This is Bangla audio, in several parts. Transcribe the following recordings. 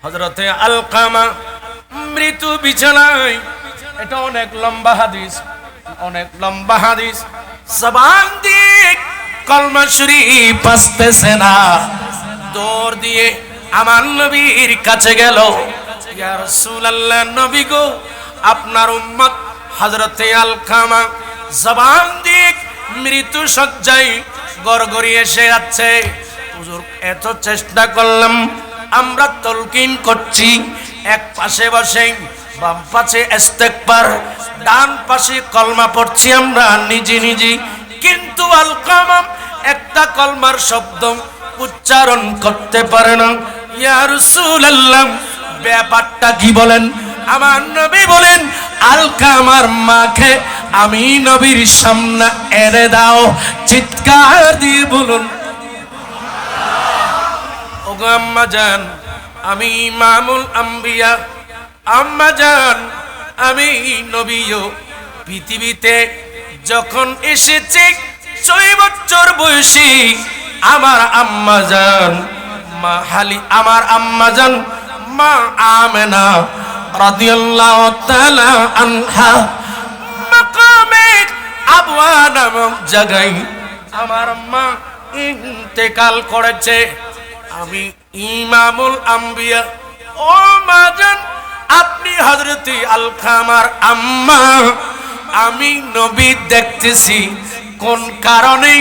হযরতে আলকামা মৃত্যু বিছানায়। এটা অনেক লম্বা হাদিস, অনেক লম্বা হাদিস। জবান দিয়ে কলমা শরীফ আসতেছে না, দৌড় দিয়ে আমার নবীর কাছে গেল। ইয়া রাসূলুল্লাহ, নবী গো, আপনার উম্মত হযরতে আলকামা জবান দিয়ে মৃত্যু সজ্জায় গড়গড়িয়ে এসে যাচ্ছে। হুজুর, এত চেষ্টা করলাম, আমরা তলকিন করছি, এক পাশে বসে, বাম পাশে ইস্তেগফার, ডান পাশে কলমা পড়ছি আমরা নিজে নিজে, কিন্তু আলকামা একটা কলমার শব্দ উচ্চারণ করতে পারে না। ইয়া রাসূলুল্লাহ, ব্যাপারটা কি বলেন? আমার নবী বলেন, আলকামার মাকে আমি নবীর সামনে এনে দাও। চিৎকার দিয়ে বলুন, ওগো আম্মা জান, আমি ইমামুল আম্বিয়া, আম্মা জান, আমি নবীও পৃথিবীতে যখন এসেছি 6 বছর বয়সী আমার আম্মা জান মা হালি, আমার আম্মা জান মা আমেনা রাদিয়াল্লাহু তাআলা আনহা মাকামে আবওয়া নামক জায়গায় আমার মা ইন্তেকাল করেছে। আমি ইমামুল আম্বিয়া, ও মা জান, আপনি হযরতে আলকামার আম্মা, আমি নবী দেখতেছি কোন কারণে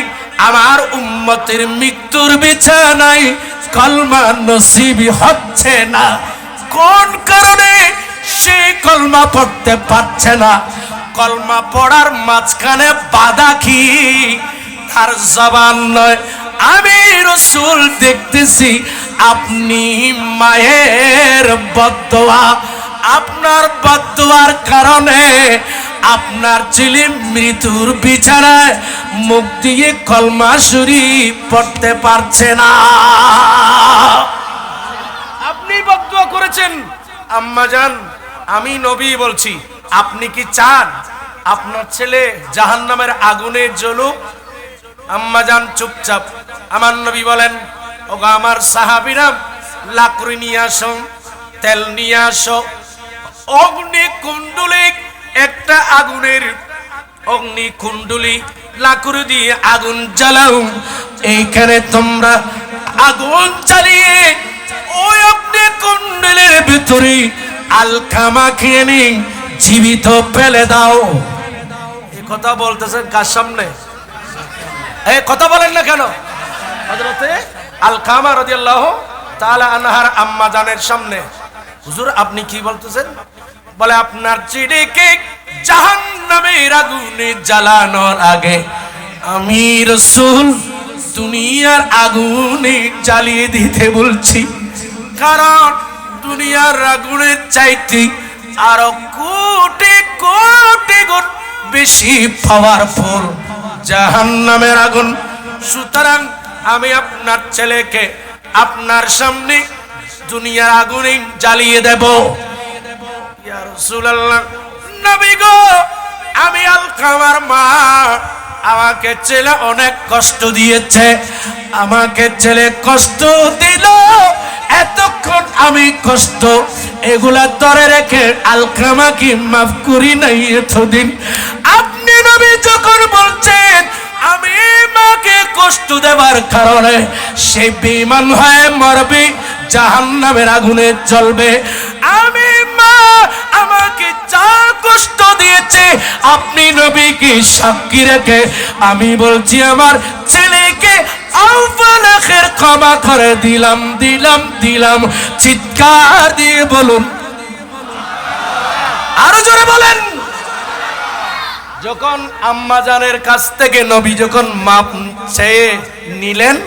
আমার উম্মতের মৃত্যুর বিছানায় কলমা নসিব হচ্ছে না, কোন কারণে সে কলমা পড়তে পারছে না। কলমা পড়ার মাঝখানে বাধা কি? তার জবান নয়। আমি রাসূল দেখতেছি আপনি মায়ের বদদোয়া, আপনার বদদোয়ার কারণে আপনার ছেলে মৃত্যুর বিছানায় মুখ দিয়ে কলমা শরীফ পড়তে পারছে না। আপনি বদদোয়া করেছেন। আম্মা জান, আমি নবী বলছি, আপনি কি চান আপনার ছেলে জাহান্নামের আগুনে জ্বলুক? আম্মা জান চুপচাপ। আমার নবী বলেন, ওগো আমার সাহাবীরা, লাকড়ি নিয়ে আসো, তেল নিয়ে আসো, অগ্নি কুণ্ডুলি, একটা আগুনের অগ্নি কুণ্ডুলি, লাকড়ি দিয়ে আগুন জ্বালাও। এইখানে তোমরা আগুন জ্বালিয়ে ওই অগ্নি কুণ্ডুলির ভিতরে আলকামাকে এনে জীবিত ফেলে দাও। এই কথা বলতেছেন কার সামনে? এই কথা বলেন না কেন? হযরতে আলকামা রাদিয়াল্লাহু তাআলা আনহার আম্মা জানের সামনে। হুজুর, আপনি কি বলতেছেন? বলে, আপনার ছেলেকে জাহান্নামের আগুনে জ্বালানোর আগে আমি রাসূল দুনিয়ার আগুনে জ্বালিয়ে দিতে বলছি, কারণ দুনিয়ার আগুনের চাইতে আরো কোটি কোটি গুণ বেশি পাওয়ারফুল জাহান্নামের আগুন। সুতরাং আমি আপনার ছেলেকে আপনার সামনে দুনিয়ার আগুনে জ্বালিয়ে দেব। ইয়া রাসূলুল্লাহ, নবী গো, আমি আলকামার মা, আমাকে ছেলে অনেক কষ্ট দিয়েছে, আমাকে ছেলে কষ্ট দিল, এতক্ষণ আমি কষ্ট এগুলা ধরে রেখে আলকামাকে মাফ করি নাই এতদিন। আপনি নবী যখন বলছেন আমি মাকে কষ্ট দেবার কারণে সে বেঈমান হয়ে মরবে, জাহান্নামের আগুনে জ্বলবে, আমি মা আমাকে যা কষ্ট দিয়েছে আপনি নবীকে সাক্ষী রেখে আমি বলছি আমার ছেলেকে আউয়াল আখির ক্ষমা করে দিলাম, দিলাম, দিলাম। চিৎকার দিয়ে বলুন, আরো জোরে বলেন। যখন আম্মা জানের কাছ থেকে নবী যখন মাফ চেয়ে নিলেন,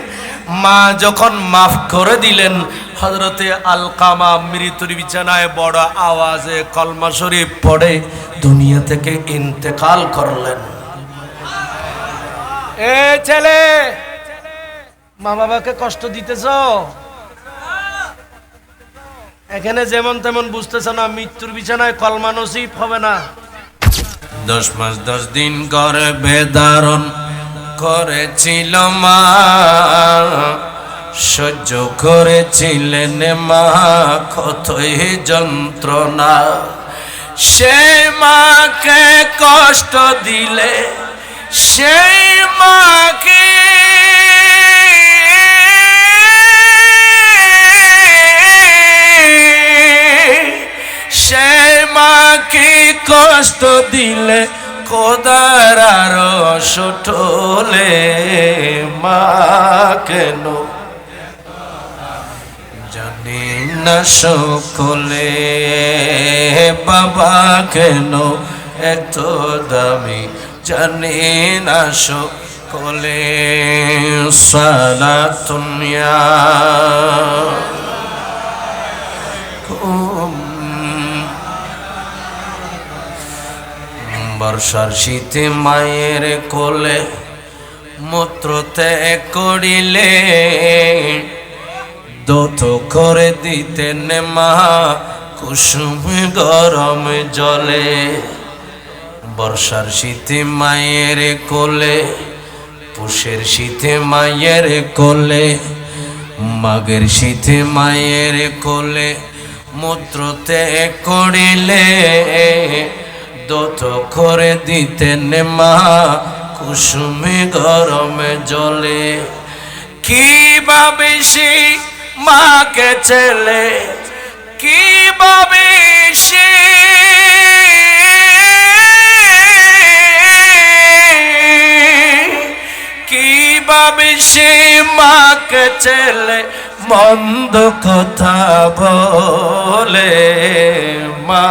মা যখন মাফ করে দিলেন, হযরতে আলকামা মৃত্যুর বিছানায় বড় আওয়াজে কলমা শরীফ পড়ে দুনিয়া থেকে ইন্তেকাল করলেন। এ ছেলে, মা বাবাকে কষ্ট দিতেছ, এখানে যেমন তেমন বুঝতেছ না, মৃত্যুর বিছানায় কলমা নসিব হবে না। 10 মাস 10 দিন গর্ভে ধারণ করেছিল মা, সহ্য করেছিলেন মা কতই যন্ত্রণা, সেই মাকে কষ্ট দিলে সেই মাকে সেই মাকে কষ্ট দিলে খোদার আরশ ঠোলে, মা কেন জানি না সকলে, বাবা কেন এত দামি জানি না সকলে। সালাতুন ইয়া বর্ষার শীতে মায়ের কোলে মূত্র ত্যাগ করিলে, দোত করে দিতেন মা কুসুম গরম জলে। বর্ষার শীতে মায়ের কোলে, পুষের শীতে মায়ের কোলে, মাঘের শীতে মায়ের কোলে মূত্র ত্যাগ করিলে, দোত করে দিতেন মা কুসুমে গরমে জলে। কিভাবে সে মাকে ছেলে, কিভাবে সে কিভাবে সে মাকে ছেলে মন্দ কথা বলে, মা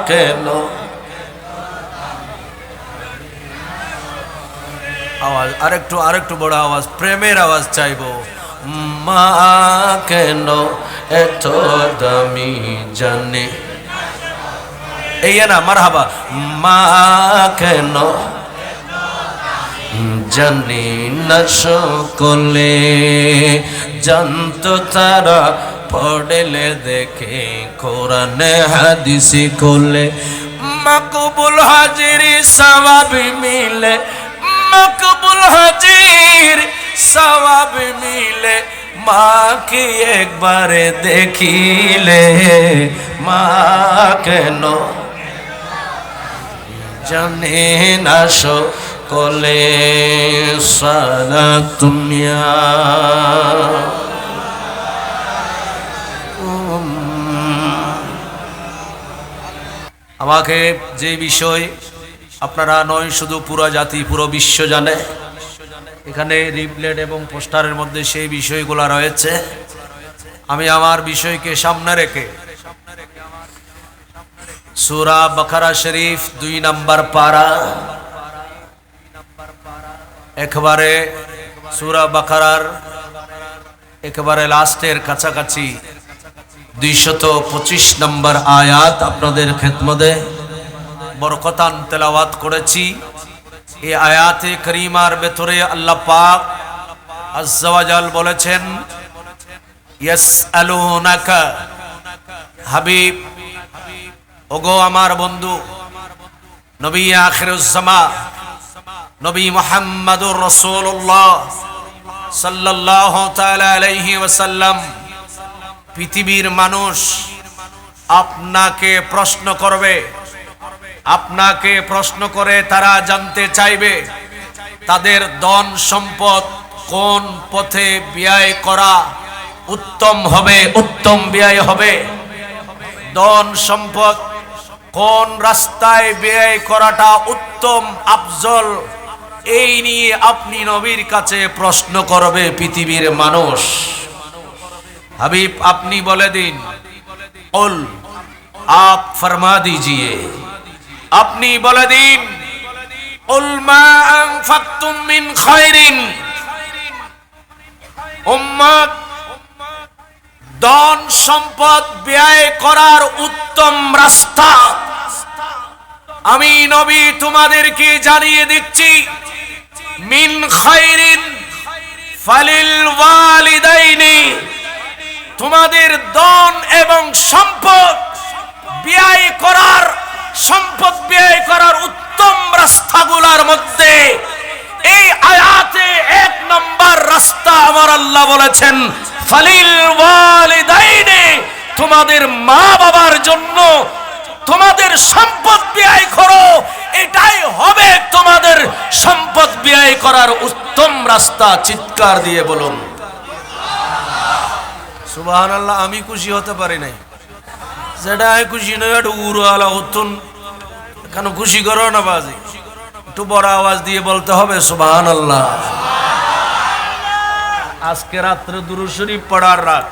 কেন আওয়াজ আরেকটু বড় আওয়াজ, প্রেমের আওয়াজ চাইবো। মা কেন এত দামি জানে, এই না মারহাবা। মা কেন জানি না সকলে, জানত তারা পড়লে দেখে কোরআনে হাদিসে কোলে। মকবুল হাজির সওয়াব মিলে, মকবুল হাজির সওয়াব মিলে, মাকে একবারে দেখিলে, মা কেন জানে না সকলে। সালাতুন ইয়া আমাকে যে বিষয় আপনারা নয় শুধু পুরো জাতি পুরো বিশ্ব জানে, এখানে লিফলেট এবং পোস্টারের মধ্যে সেই বিষয়গুলো রয়েছে। আমি আমার বিষয়কে সামনে রেখে সূরা বাকারা শরীফ 2 নম্বর পারা, একবারে সূরা বাকারার একেবারে লাস্টের কাছাকাছি 225 নম্বর আয়াত আপনাদের খেদমতে বরকতান তেলাওয়াত করেছি। এই আয়াতে করিমার ভেতরে আল্লাহ পাক আজ্জা ওয়া জাল বলেছেন, ইয়াসআলুনাকা হাবিব, ওগো আমার বন্ধু নবী আখিরুজ জামান নবী মুহাম্মদুর রাসূলুল্লাহ সাল্লাল্লাহু তাআলা আলাইহি ওয়াসাল্লাম, পৃথিবীর মানুষ আপনাকে প্রশ্ন করবে, আপনাকে প্রশ্ন করে তারা জানতে চাইবে তাদের ধন সম্পদ কোন পথে ব্যয় করা উত্তম হবে, উত্তম ব্যয় হবে। ধন সম্পদ কোন রাস্তায় ব্যয় করাটা উত্তম আফজল, এই নিয়ে আপনি নবীর কাছে প্রশ্ন করবে পৃথিবীর মানুষ। হাবিব আপনি বলে দিন, কুল आप फरमा दीजिए, আপনি বলে দিন, কুল মা আনফাকতুম মিন খায়রিন, উম্মত ধন সম্পদ ব্যয় করার উত্তম রাস্তা আমি নবী তোমাদেরকে জানিয়ে দিচ্ছি। মিন খায়রিন ফালিল ওয়ালিদাইনি, তোমাদের ধন এবং সম্পদ ব্যয় করার উত্তম রাস্তাগুলোর মধ্যে এই আয়াতে 1 নম্বর রাস্তা আমার আল্লাহ বলেছেন ফালিল ওয়ালিদাইনি, তোমাদের মা বাবার জন্য তোমাদের সম্পদ ব্যয় করো, এটাই হবে তোমাদের সম্পদ ব্যয় করার উত্তম রাস্তা। চিৎকার দিয়ে বলুন সুবহানাল্লাহ। আমি খুশি হতে পারি নাই, যেটা খুশি নয় একটু উড়ো আলা হতুন, কেন খুশি করো না বাজি, একটু বড় আওয়াজ দিয়ে বলতে হবে সুবহানাল্লাহ। আজকে রাত্রে দুরূদ শরীফ পড়ার রাত,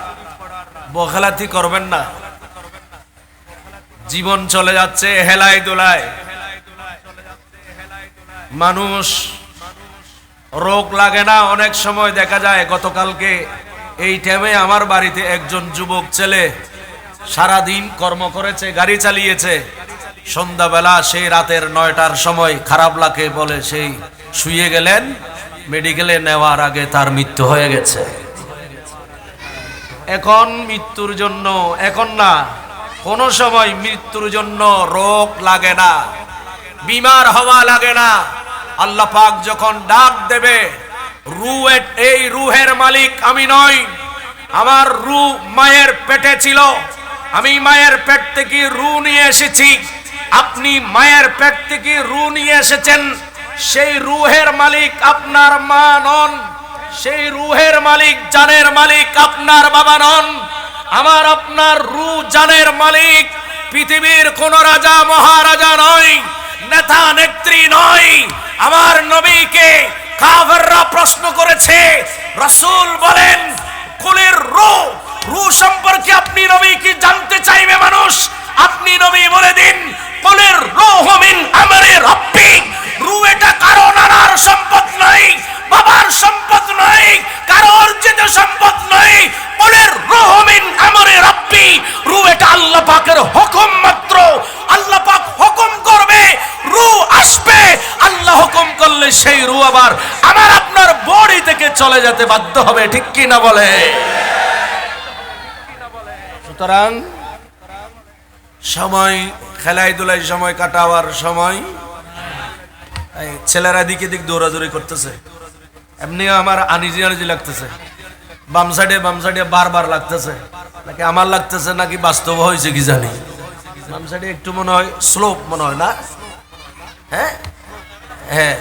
বখালাতি করবেন না। জীবন চলে যাচ্ছে হেলায় দোলায়, মানুষ রোগ লাগে না। অনেক সময় দেখা যায়, গতকালকে এই টাইমে আমার বাড়িতে একজন যুবক ছেলে সারাদিন কর্ম করেছে, গাড়ি চালিয়েছে, সন্ধ্যাবেলা সেই রাতের 9টার সময় খারাপ লাগে বলে সেই শুয়ে গেলেন, মেডিকেলে নেওয়ার আগে তার মৃত্যু হয়ে গেছে। এখন মৃত্যুর জন্য, এখন না কোন সময় মৃত্যুর জন্য রোগ লাগে না, বিমার হওয়া লাগে না। আল্লাহ পাক যখন ডাক দেবে, এই রুহের মালিক আমি নই, আমার রূহ মায়ের পেটে ছিল, আমি মায়ের পেট থেকে রূহ নিয়ে এসেছি, আপনি মায়ের পেট থেকে রূহ নিয়ে এসেছেন। সেই রুহের মালিক আপনার মা নন, সেই রুহের মালিক জানের মালিক আপনার বাবা নন। আমার আপনার রূহ জানের মালিক পৃথিবীর কোন রাজা মহারাজা নয়, নেতা নেত্রী নয়। আমার নবীকে কাফেররা প্রশ্ন করেছে, রাসূল বলেন কুলের রূহ সম্পর্কে আপনি নবী কি জানতে চাইবে মানুষ? আপনি নবী বলে দিন কুলের রূহ মিন আমরি রাব্বি, রূহ এটা কারো নানার সম্পদ নয়, বাবার সম্পদ নয়, কারো অর্জিত সম্পদ নয়। কুলের রূহ মিন আমরি রাব্বি, রূহ এটা আল্লাহ পাকের হুকুম মাত্র। আল্লাহ পাক হুকুম করবে, রূহ আসবে, আল্লাহ হুকুম করলে সেই রূহ আবার আমার আপনার বডি থেকে চলে যেতে বাধ্য হবে, ঠিক কি না বলে? সুতরাং সময় খেলায় দুলাই সময় কাটাবার সময়, ছেলেরা দিকে দিক দৌড়াদৌড়ি করতেছে, এমনি আমার আনিজি আনিজি লাগতেছে, বাম সাইডে বারবার লাগতেছে, নাকি আমার লাগতেছে নাকি বাস্তব হয়েছে কি জানি। বাম সাইডে একটু মনে হয় স্লোপ মনে হয় না, হ্যাঁ হ্যাঁ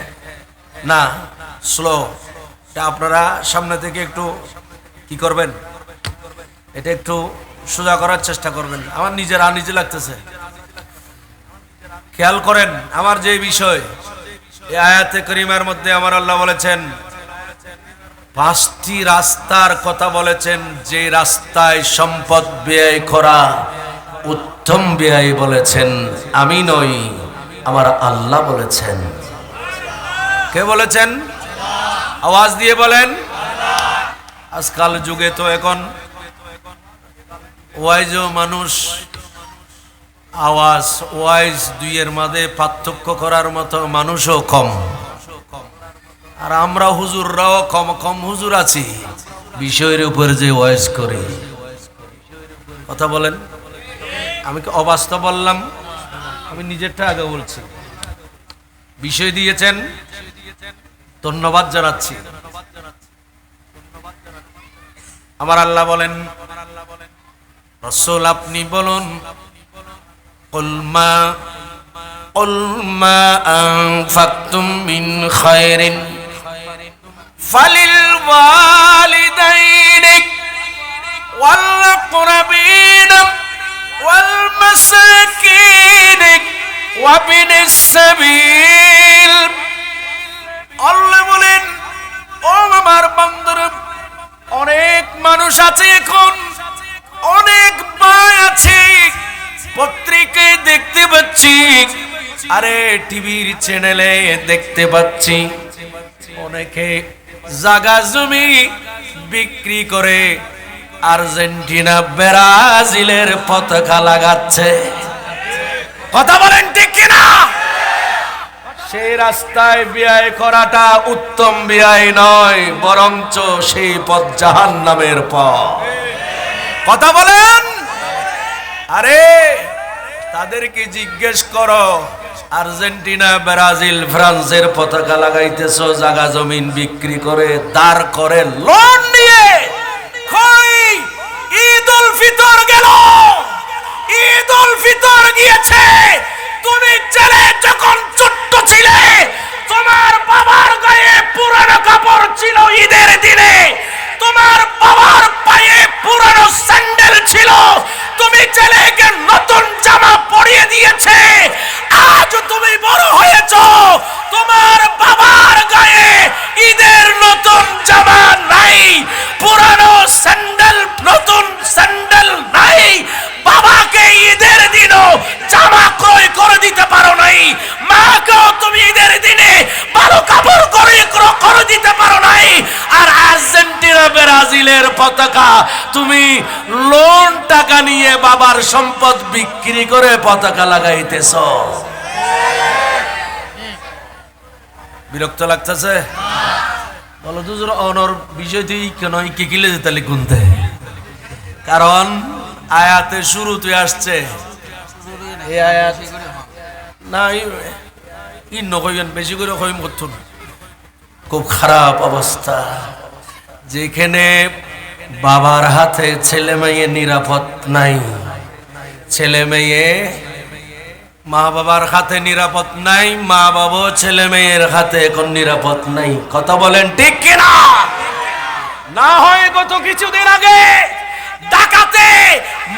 না স্লো। আপনারা সামনে থেকে একটু কি করবেন, এটা একটু সোজা করার চেষ্টা করবেন। আমার নিজের আনিজি লাগতেছে, খেয়াল করেন আমার যে বিষয়। এই আয়াতে কারিমার মধ্যে আমার আল্লাহ বলেছেন 5টি রাস্তার কথা বলেছেন, যে রাস্তায় সম্পদ ব্যয় করা উত্তম ব্যয় বলেছেন আমি নই, আমার আল্লাহ বলেছেন। কে বলেছেন? আওয়াজ দিয়ে বলেন। আজকাল যুগে তো এখন ওয়াইজ মানুষ, আওয়াজ ওয়াইজ দুইয়ের মাঝে পার্থক্য করার মতো মানুষও কম, আর আমরা হুজুররাও কম কম হুজুর আছি বিষয়ের উপর যে ওয়াইজ করি। কথা বলেন, আমি কি অবাস্তব বললাম? আমি নিজেরটা আগে বলছি। বিষয় দিয়েছেন, ধন্যবাদ জানাচ্ছি। আমার আল্লাহ বলেন, রাসূল আপনি বলুন, কুল মা আনফাকতুম মিন খায়রিন ফালিল ওয়ালিদাইনি ওয়াল আকরাবিন ওয়াল মাসাকিন ওয়া বিনিস সাবিল। আল্লাহ বলেন, ও আমার বান্দারা, অনেক মানুষ আছে, এখন অনেক ভাই আছে, পত্রিকায় দেখতে পাচ্ছি, আরে টিভির চ্যানেলে দেখতে পাচ্ছি, অনেকে জায়গা জমি বিক্রি করে আর্জেন্টিনা ব্রাজিলের পতাকা লাগাচ্ছে। কথা বলেন ঠিক কিনা? সেই রাস্তায় ব্যয় করাটা উত্তম ব্যয় নয়, বরঞ্চ সেই পথ জাহান্নামের পথ। কথা বলেন। আরে তাদেরকে জিজ্ঞেস করো, আর্জেন্টিনা ব্রাজিল ফ্রান্সের পতাকা লাগাইতেছো জায়গা জমিন বিক্রি করে, দাঁড় করে লোন নিয়ে, ছেলেকে নতুন জামা পরিয়ে দিয়েছে। আজ তুমি বড় হয়েছো, তোমার বাবার গায়ে ঈদের নতুন জামা নাই, পুরানো স্যান্ডেল, নতুন স্যান্ডেল নাই। বাবাকে ঈদের দিনও জামা ক্রয় করে দিতে পারো নাই, মাকেও তুমি ঈদের দিনে ভালো কাপড় করে দিতে পারো নাই। আর আর্জেন্টিনা ব্রাজিলের পতাকা তুমি লোন টাকা নিয়ে বাবার সম্পদ বিক্রি করে পতাকা লাগাইতেছ। বিরক্ত লাগতেছে? বলো তো অনর বিষয়টি কেন কি কিলে যেতে লিখুনতে? কারণ আয়াতে শুরুতে আসছে, এই আয়াত না ই নকইবেন, বেশি করে কইম করতুন। খুব খারাপ অবস্থা, যেখানে বাবার হাতে ছেলে মেয়ে নিরাপদ নাই, ছেলে মেয়ে মা বাবার হাতে নিরাপদ নাই, মা বাবা ছেলে মেয়ের হাতে এখন নিরাপদ নাই। কথা বলেন ঠিক কিনা? না হয় গত কিছুদিন আগে ঢাকাতে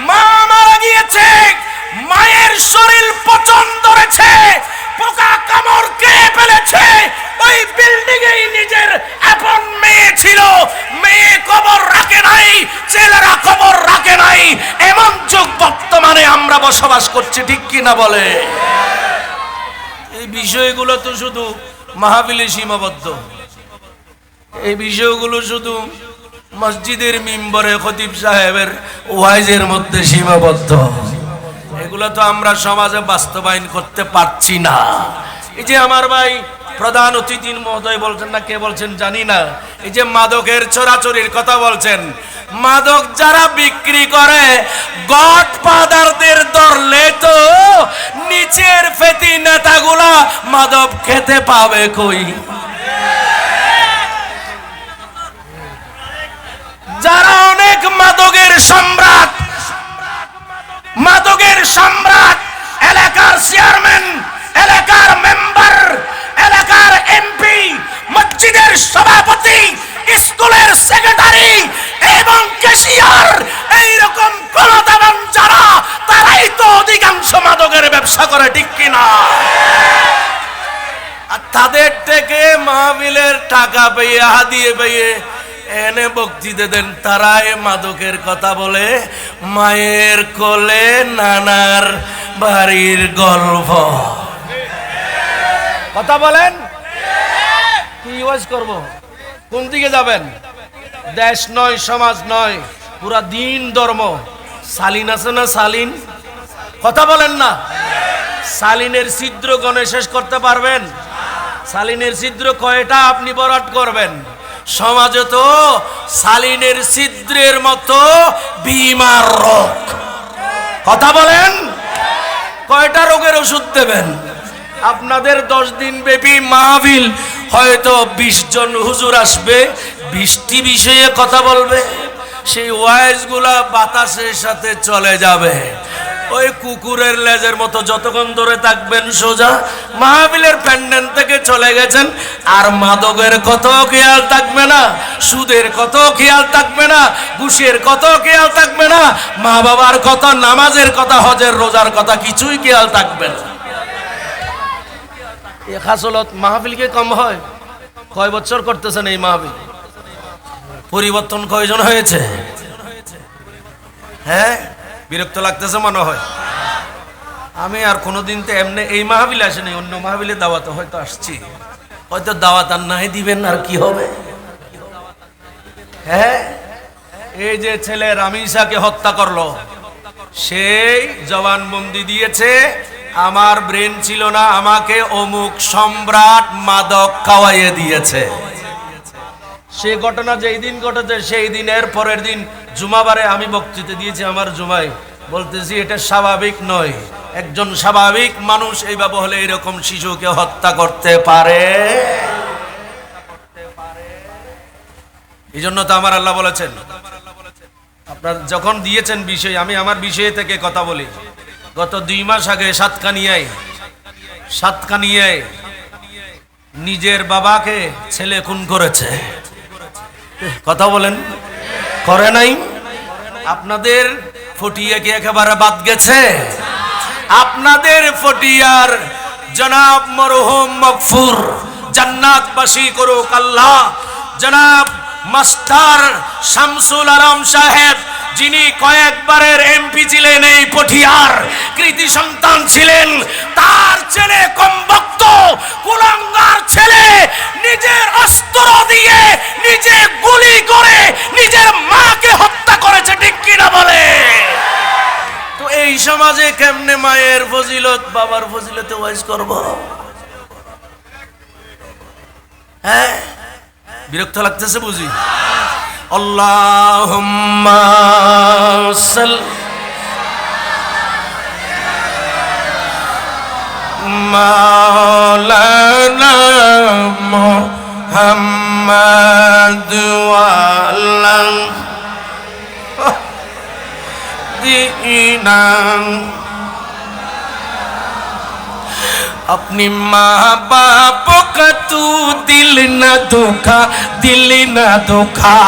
মা মারা গিয়েছে, মায়ের শরীর পচন ধরেছে, পোকা কামড় খেয়ে ফেলেছে। ওই বিল্ডিং এ নিজের আপন মেয়ে ছিল, মেয়ে কবর রাখে নাই, ছেলেরা কবর রাখে নাই। এমন যুগ বর্তমানে আমরা বসবাস করছি, ঠিক কিনা বলে? এই বিষয়গুলো তো শুধু মাহফিলে সীমাবদ্ধ, এই বিষয়গুলো শুধু মসজিদের মিম্বরে খতিব সাহেবের ওয়াইজের মধ্যে সীমাবদ্ধ। এগুলো তো আমরা সমাজে বাস্তবায়ন করতে পারছি না। এই যে আমার ভাই প্রধান অতিথি মহোদয় বলছেন না কে বলছেন জানি না, এই যে মাদকের চোরাচুরির কথা বলছেন, মাদক যারা বিক্রি করে গডফাদারদের ধরলে তো নিচের ফেতি নেতাগুলা মাদক খেতে পাবে কই? যারা অনেক মাদকের সম্রাট, মাদকের সম্রাট, এলাকার চেয়ারম্যান, এলাকার মেম্বার, এলাকার এমপি, মসজিদের সভাপতি, স্কুলের সেক্রেটারি এবং ক্যাশিয়ার, এইরকম ক্ষমতাবান যারা, তারাই তো অধিকাংশ মাদকের ব্যবসা করে, ঠিক কিনা? আর তাদের থেকে মাহফিলের টাকা পেয়ে, হাদিয়ে পেয়ে এনে বক্তৃতা দেন, তারা এ মাদকের কথা বলে, মায়ের কোলে নানার বাড়ির গল্প। কথা বলেন, কি ওয়াজ করব? কোন দিকে যাবেন? দেশ নয়, সমাজ নয়, পুরা দিন ধর্ম। সালিন আছে না সালিন? কথা বলেন না। সালিনের ছিদ্র গণে শেষ করতে পারবেন? সালিনের ছিদ্র কয়টা আপনি বরাট করবেন? সমাজে তো সালিনের ছিদ্রের মতো বিমার রোগ। কথা বলেন, কয়টা রোগের ওষুধ দেবেন? আপনাদের 10 দিন ব্যাপী মাহফিল, হয়তো 20 জন হুজুর আসবে, 20টি বিষয়ে কথা বলবে। সেই ওয়াইজগুলা বাতাসের সাথে চলে যাবে। ওই কুকুরের লেজের মতো যতক্ষণ ধরে থাকবেন সোজা, মাহফিলের প্যান্ডেল থেকে চলে গেছেন, আর মাদকের কত খেয়াল থাকবে না, সুদের কত খেয়াল থাকবে না, ঘুষের কত খেয়াল থাকবে না, মা বাবার কথা, নামাজের কথা, হজের রোজার কথা কিছুই খেয়াল থাকবে না। খাসলত মাহফিলকে কম হয়? কয় বছর করতেছেন এই মাহফিল? পরিবর্তন কয়জন হয়েছে? হ্যাঁ, বিরক্ত লাগতেছে মনে হয়। আমি আর কোনোদিন তো এমনি এই মাহফিলে আসেনি, অন্য মাহফিলে দাওয়াতে হয়তো আসছি, হয়তো দাওয়াত আর নাই দিবেন, আর কি হবে? হ্যাঁ, এই যে ছেলে রামিসাকে হত্যা করলো, সেই জবানবন্দি দিয়েছে, আমার ব্রেন ছিল না, আমাকে অমুক সম্রাট মাদক খাওয়াইয়ে দিয়েছে। সে ঘটনা যেই দিন ঘটেছে, সেই দিনের পরের দিন জুমাবারে আমি বক্তৃতা দিয়েছি আমার জুমায়, বলতেছি এটা স্বাভাবিক নয়, একজন স্বাভাবিক মানুষ এইভাবে হলে এরকম শিশুকে হত্যা করতে পারে? এই জন্য তো আমার আল্লাহ বলেছেন, আপনার যখন দিয়েছেন বিষয়, আমি আমার বিষয় থেকে কথা বলি। গত 2 মাস আগে সাতকানিয়ায় নিজের বাবাকে ছেলে খুন করেছে। কথা বলেন, করে নাই? আপনাদের ফটিয়া কি একেবারে বাদ গেছে? আপনাদের ফটিয়ার জনাব মরহুম মগফুর জান্নাতবাসী করুক আল্লাহ, জনাব মাস্টার শামসুল আলম সাহেব, যিনি কয়েকবারের এমপি ছিলেন, এই পটিয়ার কৃতি সন্তান ছিলেন, তার ছেলে কমবক্ত কুলাঙ্গার ছেলে নিজের অস্ত্র দিয়ে নিজে গুলি করে নিজের মাকে হত্যা করেছে, ঠিক কিনা বলে? তো এই সমাজে কেমনে মায়ের ফজিলত বাবার ফজিলতে ওয়াইজ করব? হ্যাঁ, বিরক্ত লাগতেছে বুঝি। আল্লাহুম্মা সাল্লি মাওলানা মুহাম্মদ ওয়া আলা दीना। अपनी माँ बाप का तू दिल न दुखा, दिल न दुखा।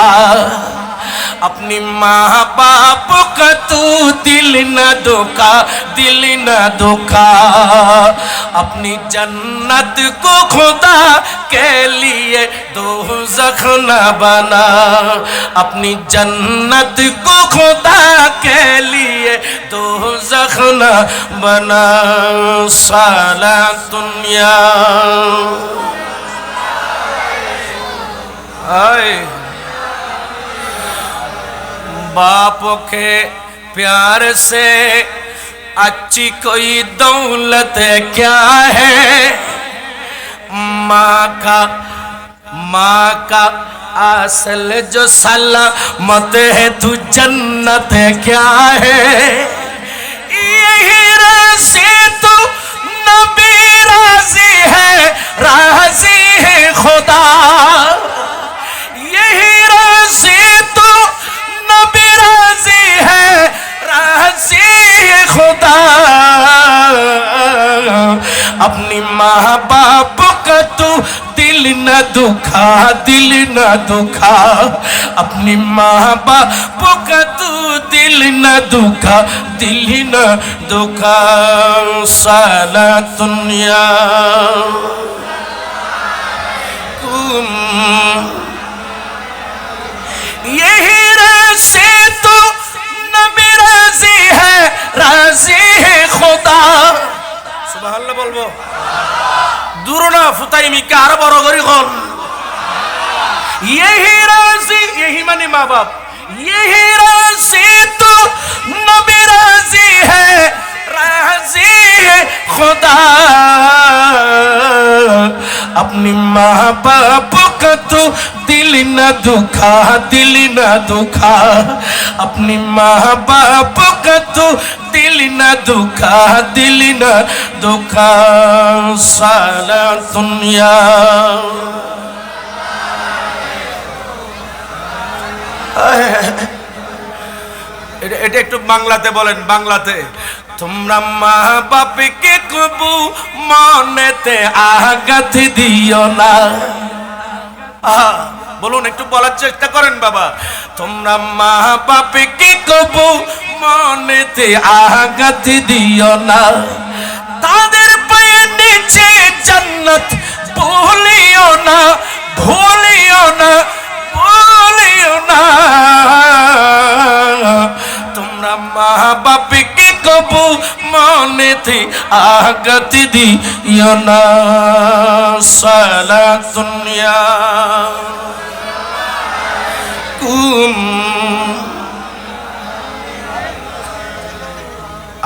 अपनी माँ बाप का तू दिल न दुखा, दिल न दुखा। अपनी जन्नत को खुदा के लिए दोज़ख न बना, अपनी जन्नत को खुदा के लिए दोज़ख न बना। सालातुन्या आए बाप के प्यार से अच्छी कोई दौलत क्या है? माँ का असल जो सलामत है तू जन्नत क्या है? यही राज़ी तू नबी राज़ी है, राज़ी है खुदा। यही राज़ी तू नबी राज़ी है, राज़ी है खुदा। अपनी माँ बाप का तू दिल न दुखा, दिल न दुखा। अपनी माँ बाप का तू दिल न दुखा, दिल न दुखा। सालातुन्या यही राज़ी तो नबी राज़ी है, राज़ी है खुदा। सुबहानाल्लाह बोलबो दूरना ফুতাইমি কার বড় করি কোন? यही राज़ी, यही माने माँ बाप। यही राज़ी तो नबी राज़ी है, राज़ी है खुदा। अपनी माँ बाप का तो दिल न दुखा, दिल न दुखा। अपनी माँ बाप का तो दिल न दुखा, दिल न दुखा। सालातुन्या এটা একটু বাংলাতে বলেন, বাংলাতে। তোমরা মা বাপকে কবু মনেতে আঘাত দিও না। বলুন, একটু বলার চেষ্টা করেন বাবা। তোমরা মা বাপকে কবু মনেতে আঘাত দিও না। তাদের পায়ের নিচে জান্নাত ভুলিও না, ভুলিও না, ভুলিও না। তোমরা মা বাপকে কবু মনেতে আঘাত দিও না। সালাতুন্য়া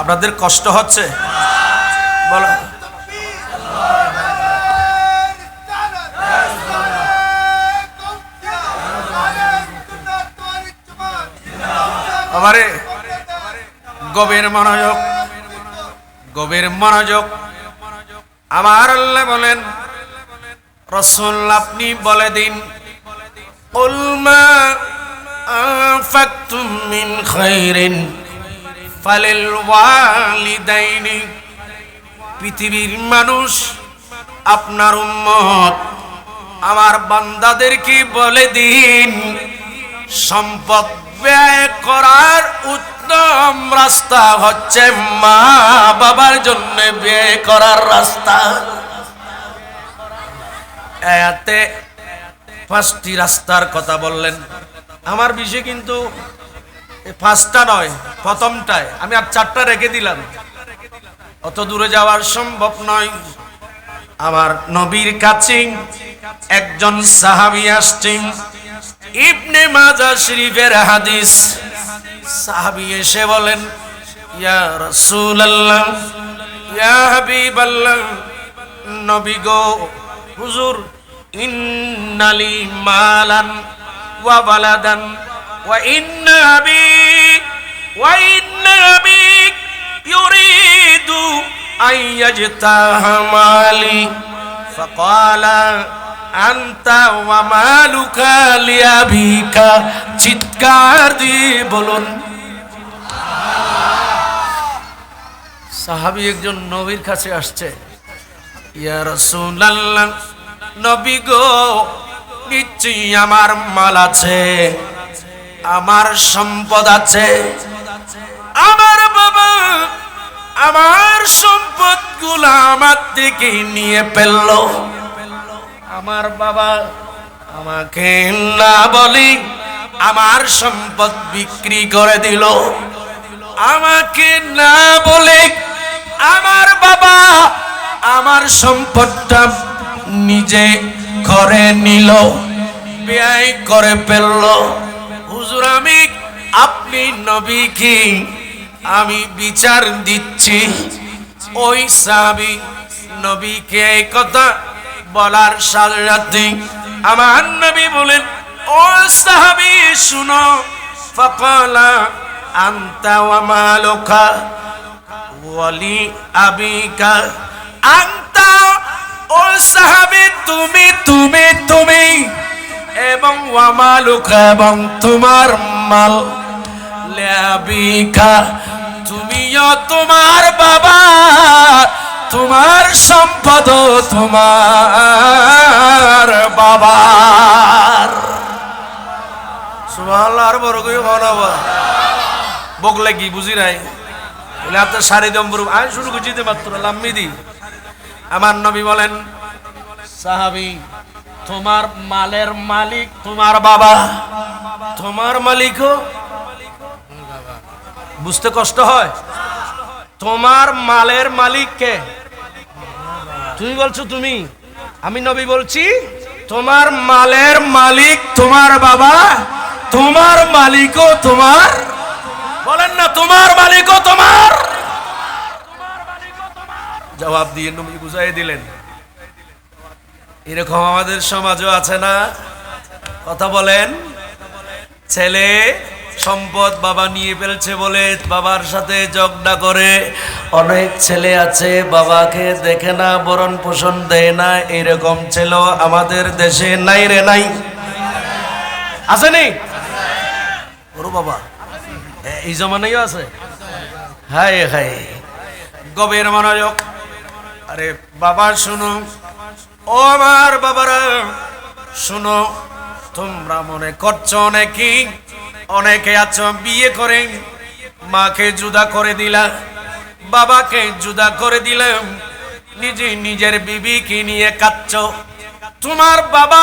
আপনাদের কষ্ট হচ্ছে? বলো। আমারে গভীর মনোযোগ, গভীর মনোযোগ। আমার আল্লাহ বলেন, রাসূল আপনি বলে দিন, কুল মা আনফাকতুম মিন খায়রিন ফালিল ওয়ালিদাইনি। পৃথিবীর মানুষ, আপনার উম্মত, আমার বান্দাদেরকে বলে দিন, সম্পদ ব্যয় করার উত্তম রাস্তা হচ্ছে মা বাবার জন্য ব্যয় করার রাস্তা। আয়াতে 5টি রাস্তার কথা বললেন। আমার বিষয় কিন্তু 5টা নয়, প্রথমটায় আমি আর 4টা রেখে দিলাম, অত দূরে যাওয়ার সম্ভব নয়। আমার নবীর কাছে একজন সাহাবী আসছেন, ইবনে মাজাহ শরীফের হাদিস। সাহাবী এসে বলেন, ইয়া রাসূলুল্লাহ, ইয়া হাবিবাল্লাহ, নবী গো, হুজুর, ইন্নালি মালান ওয়া বালাদান ওয়া ইন্না আবি ইউরিদু আন ইয়াজতাহা মালি ফাকালা আনতা ওয়া মালুকা লিআবিকা। চিৎকার দিয়ে বলুন। সাহাবী একজন নবীর কাছে আসছে, ইয়া রাসূলুল্লাহ, নবী গো, নিশ্চয়ই আমার মাল আছে, আমার সম্পদ আছে, আমার বাবা আমার সম্পদগুলো আমার থেকে নিয়ে ফেলল। আমার বাবা আমাকে না বলি আমার সম্পদ বিক্রি করে দিল। আমাকে না বলে আমার বাবা আমার সম্পদটা নিজে করে নিল, ব্যয় করে ফেলল। হুজুর, আমি আপনি নবী কি? আমি বিচার দিচ্ছি। ওই সাহাবী নবীকে এই কথা বলার সাথে সাথে আমার নবী বলেন, ও সাহাবী শুনো, ফাকালা আনতা ওয়া মালুকা ওয়ালি আবিকা। আনতা, ও সাহাবী, তুমি এবং ওয়া মালুকা, এবং তোমার মাল, লিআবিকা, তুমিও তোমার বাবা, তোমার সম্পদ তোমার বাবার। সুবহানাল্লাহ। আর বড় করে বাবা বগলে কি বুঝি নাই, বলে আপনার সারি দম্বর আয় শুরু করছি মাত্র লাম্মি দি। আমার নবী বলেন, সাহাবী, তোমার মালের মালিক তোমার বাবা, তোমার মালিকও বুঝতে কষ্ট হয়। তোমার মালের মালিক কে? তুমি বলছো তুমি, আমি নবী বলছি তোমার মালের মালিক তোমার বাবা, তোমার মালিকও তোমার। বলেন না, তোমার মালিকও তোমার। জবাব দিয়ে নবী বুঝাই দিলেন। এরকম আমাদের সমাজও আছে না? কথা বলেন। ছেলে সম্পদ বাবা নিয়ে ফেলছে বলে বাবার সাথে ঝগড়া করে। অনেক ছেলে আছে বাবাকে দেখে না, ভরণ পোষণ দেয় না। এরকম ছেলে আমাদের দেশে নাই রে, নাই? আসেনি? ওর বাবা এই জমানায়ও আছে। হায় হায়, গভীর মনোযোগ। আরে বাবা শুনো, ও আমার বাবারা শুনো, তোমরা মনে করছো অনেকে আছো বিয়ে করে মাকে জুদা করে দিলা, বাবাকে জুদা করে দিলাম, নিজের বিবিকে নিয়ে কাঁদছ। তোমার বাবা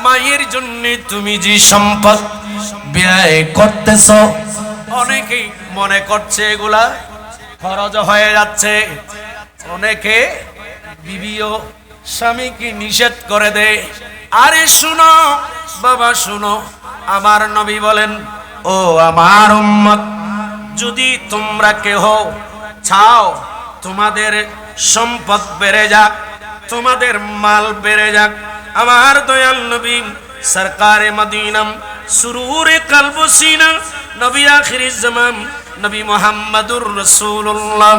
মায়ের জন্য তুমি যে সম্পদ ব্যয় করতেছ, অনেকেই মনে করছে এগুলা খরচ হয়ে যাচ্ছে। অনেকে বিবিও স্বামীকে নিষেধ করে দেয়। আরে শুনো বাবা, শুনো, আমার নবী বলেন, ও আমার উম্মত, যদি তোমরা কেহ চাও তোমাদের সম্পদ বেড়ে যাক, তোমাদের মাল বেড়ে যাক, আমার দয়াল নবী সরকারে মদিনা সুরুরে কলব সিনা নবী আখিরিজ জামান নবী মুহাম্মদুর রাসূলুল্লাহ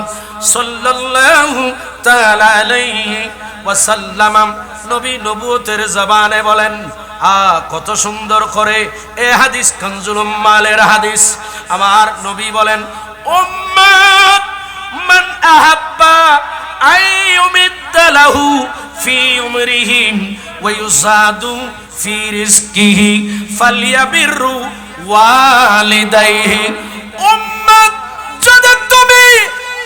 সাল্লাল্লাহু তাআলা আলাইহি ওয়াসাল্লাম নবী নবুয়তের জবানে বলেন, কত সুন্দর করে এ হাদিস কানজুল উম্মালের হাদিস। আমার নবী বলেন, উম্মাত মান আহাব্বা আইয়ুমিদ্দা লাহু ফি উমরিহি ওয়া ইউসাদু ফি রিজকিহি ফালইয়াবিরু ওয়ালিদাইহি। উম্মত যদি তুমি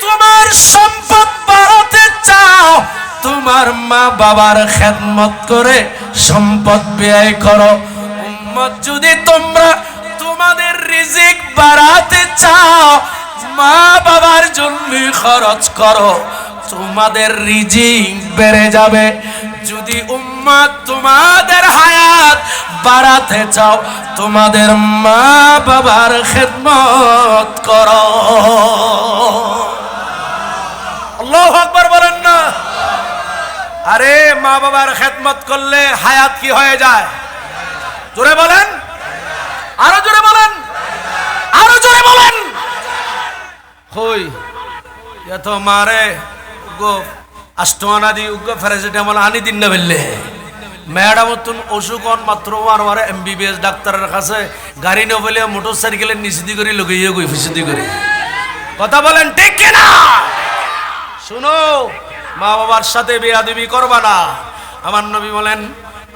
তোমার সম্পদ বাড়াতে চাও, তোমার মা বাবার খেদমত করে সম্পদ ব্যয় করো। উম্মত যদি তোমরা তোমাদের রিজিক বাড়াতে চাও, মা বাবার জন্য খরচ করো, তোমাদের রিজিক বেড়ে যাবে। যদি উম্মত তোমাদের হায়াত বাড়াতে চাও, তোমাদের মা বাবার খেদমত করো। আল্লাহু আকবার বলেন না। আরে মা বাবার খেদমত করলে হায়াত কি হয়ে যায়? জোরে বলেন, আরো জোরে বলেন, আরো জোরে বলেন। হই এত মারে গো আষ্টমানা দি উগ্র প্যারাসিটামল আনি দিন না বললে ম্যাডাম তুন অসুখ মাত্র আমার এমবিবিএস ডাক্তারের কাছে গাড়ি না বলে মোটর সাইকেলের নিষিদ্ধি করে লগাইয়ে গই ফিসিদ্ধি করে। কথা বলেন ঠিক কিনা? শুনো, মা বাবার সাথে বেয়াদবি করবা না। আমার নবী বলেন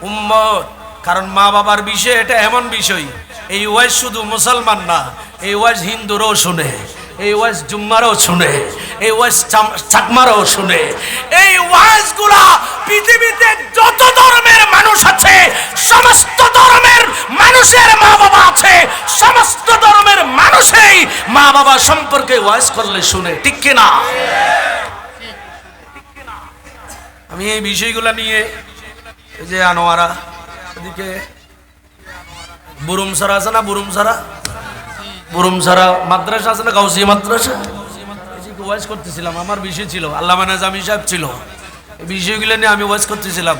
উম্মত, কারণ মা বাবার বিষয় এটা এমন বিষয়, এই ওয়াইজ শুধু মুসলমান না, এই ওয়াইজ হিন্দুরও শুনে, এই ওয়াইজ জুম্মারও শুনে, এই ওয়াইজ চাকমারও শুনে। এই ওয়াইজগুলা পৃথিবীতে যত ধর্মের মানুষ আছে, সমস্ত ধর্মের মানুষের মা বাবা আছে, সমস্ত ধর্মের মানুষই মা বাবা সম্পর্কে ওয়াইজ করলে শুনে, ঠিক কিনা? আমি এই বিষয়গুলা নিয়ে এই যে আনোয়ারা এদিকে বুরুমসারা আছে না, বুরুমসারা মাদ্রাসা আছে না, গাউসিয়া মাদ্রাসা, ওয়াজ করতেছিলাম। আমার বিষয় ছিল আল্লামা নিজামী সাহেব ছিল, এই বিষয়গুলো নিয়ে আমি ওয়াজ করতেছিলাম।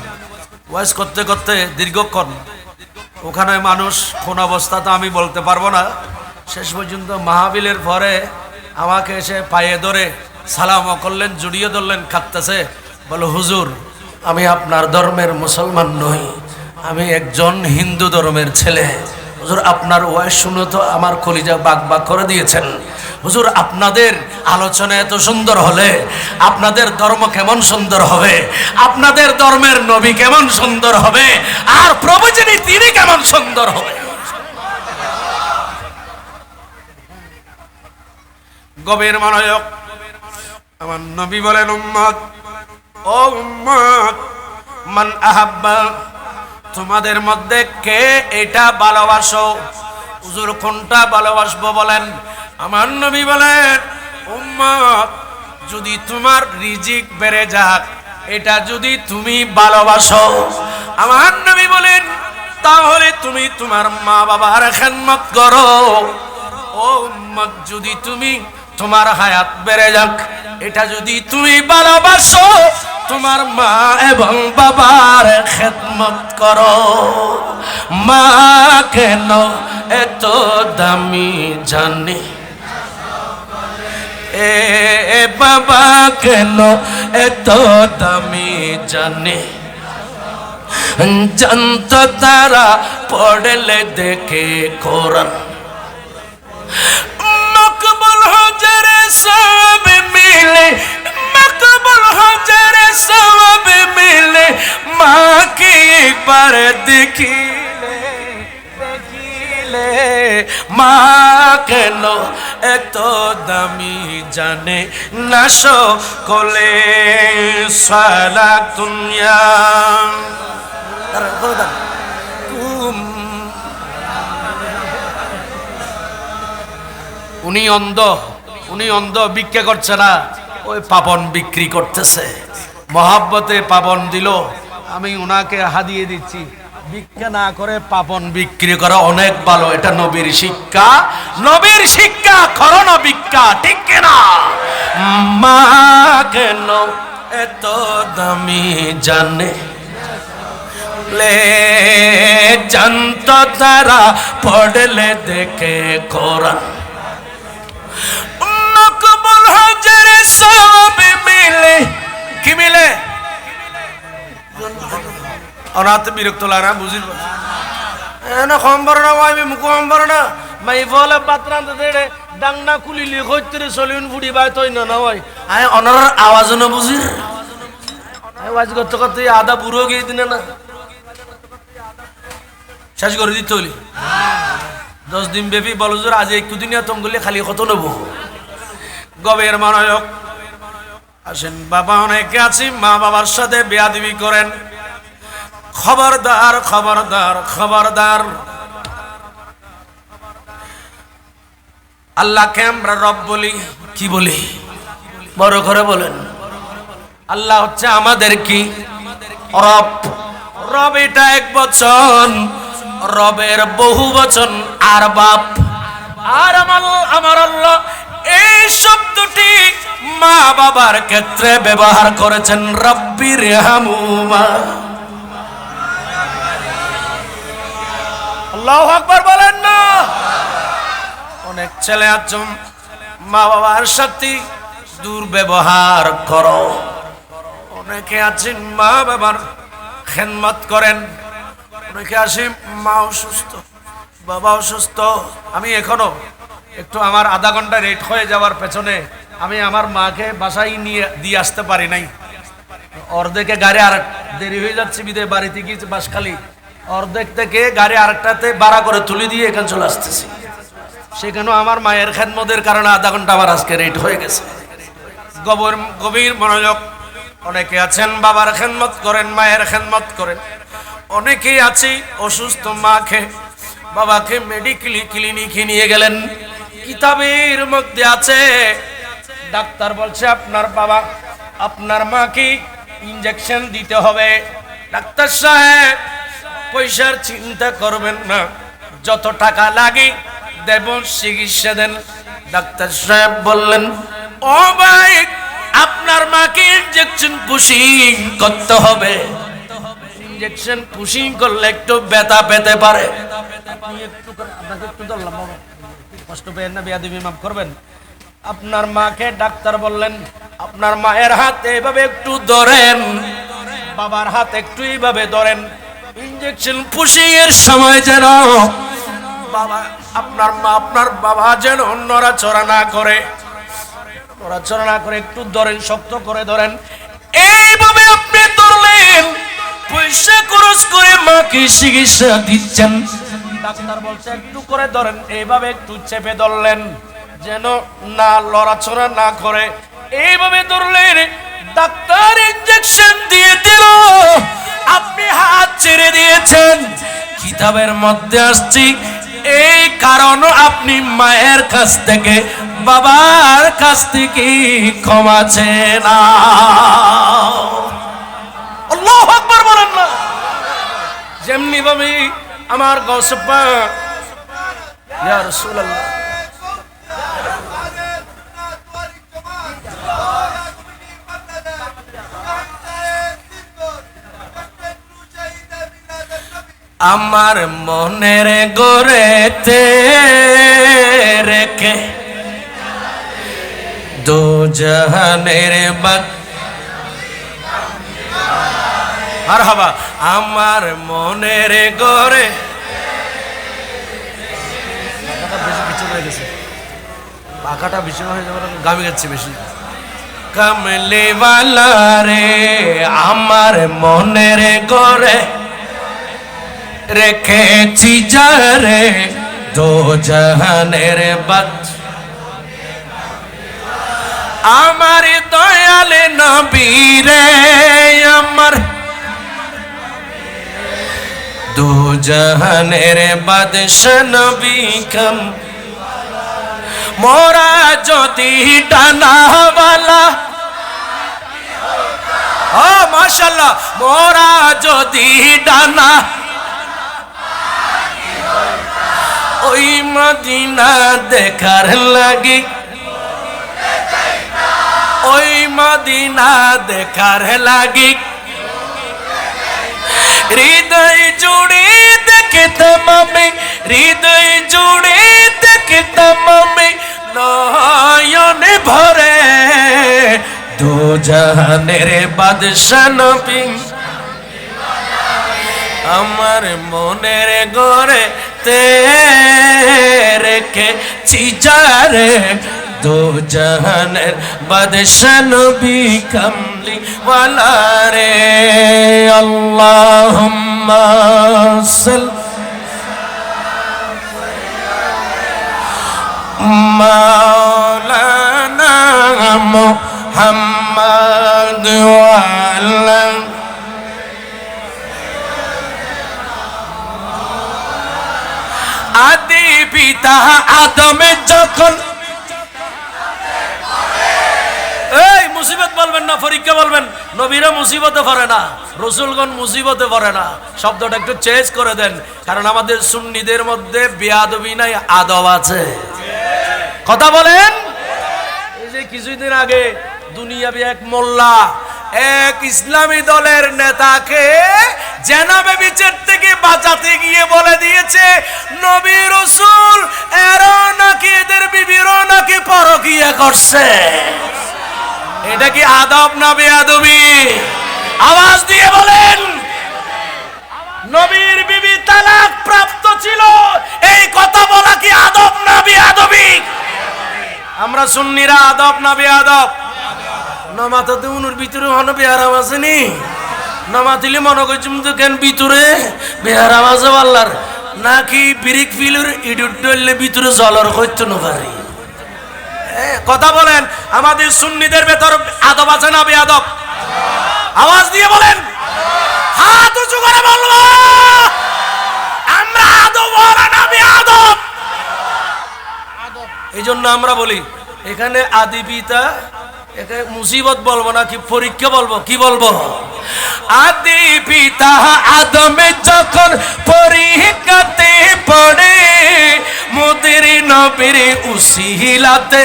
ওয়াজ করতে করতে দীর্ঘক্ষণ ওখানে মানুষ কোন অবস্থা তো আমি বলতে পারবো না। শেষ পর্যন্ত মাহফিলের পরে আমাকে এসে পায়ে ধরে সালামও করলেন, জড়িয়ে ধরলেন, কাঁদতেছে, বলো হুজুর আমি আপনার ধর্মের মুসলমান নই, আমি একজন হিন্দু ধর্মের ছেলে। হুজুর আপনার ওয়াজ শুনে তো আমার কলিজা বাক বাক করে দিয়েছেন। হুজুর আপনাদের আলোচনা এত সুন্দর হলে আপনাদের ধর্ম কেমন সুন্দর হবে, আপনাদের ধর্মের নবী কেমন সুন্দর হবে, আর প্রভু যিনি তিনি কেমন সুন্দর হবে। গভীর মনোযোগ। আমার নবী বলেন উম্মত, ও উম্মত, মান আহাব্বা, তোমাদের মধ্যে কে এটা ভালোবাসো? হুজুর কোনটা ভালোবাসবো বলেন? আমার নবী বলেন উম্মত, যদি তোমার রিজিক বেড়ে যাক, এটা যদি তুমি ভালোবাসো, আমার নবী বলেন তাহলে তুমি তোমার মা বাবার খেদমত করো। ও উম্মত, যদি তুমি তোমার হায়াত বেড়ে যাক, এটা যদি তুমি ভালোবাসো, তোমার মা এবং বাবার খেদমত করো। মা কেন এত দামি জানি, এ বাবা কেন এত দামি জানে, জানত তারা পড়লে দেখে কোরআন। মকবুল হাজারে সব মিলে, মকবুল হাজারে সব মিলে, মাকে একবার দেখিলে, দেখিলে মা কেন এত দামি জানে না সকলে। সালাতুনিয়া উনি অন্ধ ভিক্ষা করছে না, ওই পাবন বিক্রি করতেছে। মহাব্বতে পাবন দিল, আমি উনাকে হাদিয়ে দিচ্ছি। ভিক্ষা না করে পাবন বিক্রি করা অনেক ভালো, এটা নবীর শিক্ষা, নবীর শিক্ষা। করো না ভিক্ষা, ঠিক কিনা? মা কেন এত দামি জানে, লে জানত তারা পড়লে দেখে কোরআন। মকবুল হাজারে সব মিলে, কি মিলে? অনাথ বিরক্ত লাগা বুঝিল না, সম্বর না ভাই মুখ সম্বর না মাই বলে পাত্রান্ত দেড়ে ডাংনা কুলিলি হইতে চলিউন ফুড়ি বাই তৈ না ভাই আয় অনার আওয়াজ না বুঝি আওয়াজ করতে করতে আধা বুড়ো গিয়ে দিনে না শেষ করে দিতে হলি 10 দিন ব্যাপী বলো হুজুর আজ একটু দুনিয়া তঙ্গলে খালি কত নেব গবের মনোযোগ আসেন বাবা অনেকে আছি মা বাবার সাথে বেয়াদবি করেন খবরদার খবরদার খবরদার আল্লাহকে আমরা রব বলি কি বলি বড় করে বলেন আল্লাহ হচ্ছে আমাদের কি রব রব এটা এক বচন রবের বহু বচন আর বাপ আর আমার আল্লাহ এই শব্দটি মা বাবার ক্ষেত্রে ব্যবহার করেছেন রব্বিরহামুমা আল্লাহু আকবার বলেন না অনেক ছেলে আছেন মা বাবার সাথে দুর্ব্যবহার করো অনেকে আছেন মা বাবার খেদমত করেন অনেকে আছেন মা অসুস্থ বাবা অসুস্থ আমি এখনো একটু আমার আধা ঘন্টা লেট হয়ে যাওয়ার পেছনে আমি আমার মাকে বাসায় নিয়ে দিয়ে আসতে পারি নাই অর্ধেকে গাড়ি আর দেরি হয়ে যাচ্ছে বিদে বাড়িতে গিয়েছে বাসখালী অর্ধেক থেকে গাড়ি আরেকটাতে ভাড়া করে তুলে দিয়ে এখানে চলে আসতেছি সেখানেও আমার মায়ের খেদমতের কারণে আধা ঘন্টা আমার আজকে লেট হয়ে গেছে গভীর মনোযোগ অনেকে আছেন বাবার খেদমত করেন মায়ের খেদমত করেন অনেকেই আছে অসুস্থ মাকে বাবাকে মেডিকেল ক্লিনিকে নিয়ে গেলেন কিতাবের মধ্যে আছে ডাক্তার বলছে আপনার বাবা আপনার মাকে ইনজেকশন দিতে হবে ডাক্তার সাহেব পয়সার চিন্তা করবেন না যত টাকা লাগে দেব চিকিৎসা দেন ডাক্তার সাহেব বললেন ও ভাই আপনার মাকে ইনজেকশন পুশিং করতে হবে ইনজেকশন পুশিং করলে একটু ব্যথা পেতে পারে আপনি একটু আপনাকে একটু ধরলাম বাবা কষ্ট পেয়ে না বেয়াদবি মাফ করবেন আপনার মাকে ডাক্তার বললেন আপনার মায়ের হাত এইভাবে একটু ধরেন বাবার হাত একটু এইভাবে ধরেন ইনজেকশন পুশিং এর সময় যেন বাবা আপনার মা আপনার বাবা যেন নড়াচড়া না করে একটু ধরেন শক্ত করে ধরেন এইভাবে আপনি ধরলেন পয়সা খরচ করে মাকে চিকিৎসা দিচ্ছেন ডাক্তার বলছে একটু করে ধরেন এইভাবে একটু চেপে ধরলেন যেন না লড়াচড়া না করে এইভাবে ধরলেন ডাক্তার ইনজেকশন দিয়ে দিল আপনি হাত ছেড়ে দিয়েছেন কিতাবের মধ্যে আসছে এই কারণ আপনি মায়ের কাছ থেকে বাবার কাছ থেকে ক্ষমা চেয়ে না আল্লাহু আকবার বলেন না যেমনি ভাবে আমার গৌস পাক ইয়া রাসূলুল্লাহ আমার মনের গোরেতে রেখে দু জাহানের বাদ মারহাবা আমার মনের গোরে বেশি পিছনে হয়ে গেছে পাখাটা পিছনে হয়ে যাবে গামি যাচ্ছে বেশি কামলিওয়ালা রে আমার মনের গোরে রেখেছি যারে দো জাহানের বাদ আমার দয়াল নবী রে আমার দো জাহানের বাদশা নবী কম মোরা যদি ডানাওয়ালা ও মাশাআল্লাহ মোরা যদি ডানা ওই মদিনা দেখার লাগি ওই মদিনা দেখার লাগি হৃদয় জুড়ে দেখতাম আমি হৃদয় জুড়ে দেখতাম আমি নয়ন ভরে দু জাহানের বাদশা নবী আমার মনের ঘরে তে রেখেছি যারে দো জাহানের বাদশা নবী কামলি ওয়ালা রে আল্লাহুম্মা সাল্লি মাওলানা মুহাম্মদ ওয়ালা আদি পিতা আদমে যখন এই মুসিবত বলবেন না, পরীক্ষা বলবেন। নবীরা মুসিবতে পড়ে না, রসুলগণ মুসিবতে পড়ে না। শব্দটা একটু চেঞ্জ করে দেন, কারণ আমাদের সুন্নিদের মধ্যে বেয়াদবি নাই, আদব আছে। কথা বলেন। এই যে কিছুদিন আগে দুনিয়াবি এক মোল্লা এক ইসলামী দলের নেতাকে জেনাবে বিচার থেকে বাঁচাতে গিয়ে বলে দিয়েছে নবী রসুল এরা নাকি এদের বিবিরও নাকি পরকিয়া করছে। এটা কি আদব না বেয়াদবি? আওয়াজ দিয়ে বলেন। নবীর বিবি তালাক প্রাপ্ত ছিল, এই কথা বলা কি আদব না বেয়াদবি? আমরা সুন্নিরা আদব না বেয়াদব? নামাতে উনুর ভিতরে হনো বেহারাম আসেনি, নামাতিলে মনে করছিম তো কেন ভিতরে বেহারাম আছে আল্লাহর নাকি বিরিক ফিলুর ইডুট ডললে ভিতরে জলর করতে না পারি। কথা বলেন, আমাদের সুন্নিদের ভেতর আদব আছে না বেয়াদব? আওয়াজ দিয়ে বলেন, হাত উঁচু করে বলবো আমরা আদব না বেয়াদব? এই জন্য আমরা বলি এখানে আদি পিতা, একে মুসিবত বলবো না কি পরীক্ষা বলবো? কি বলবো? আদি পিতা আদমে যখন পরীক্ষাতে পড়ে মোদের নবীর উসিলাতে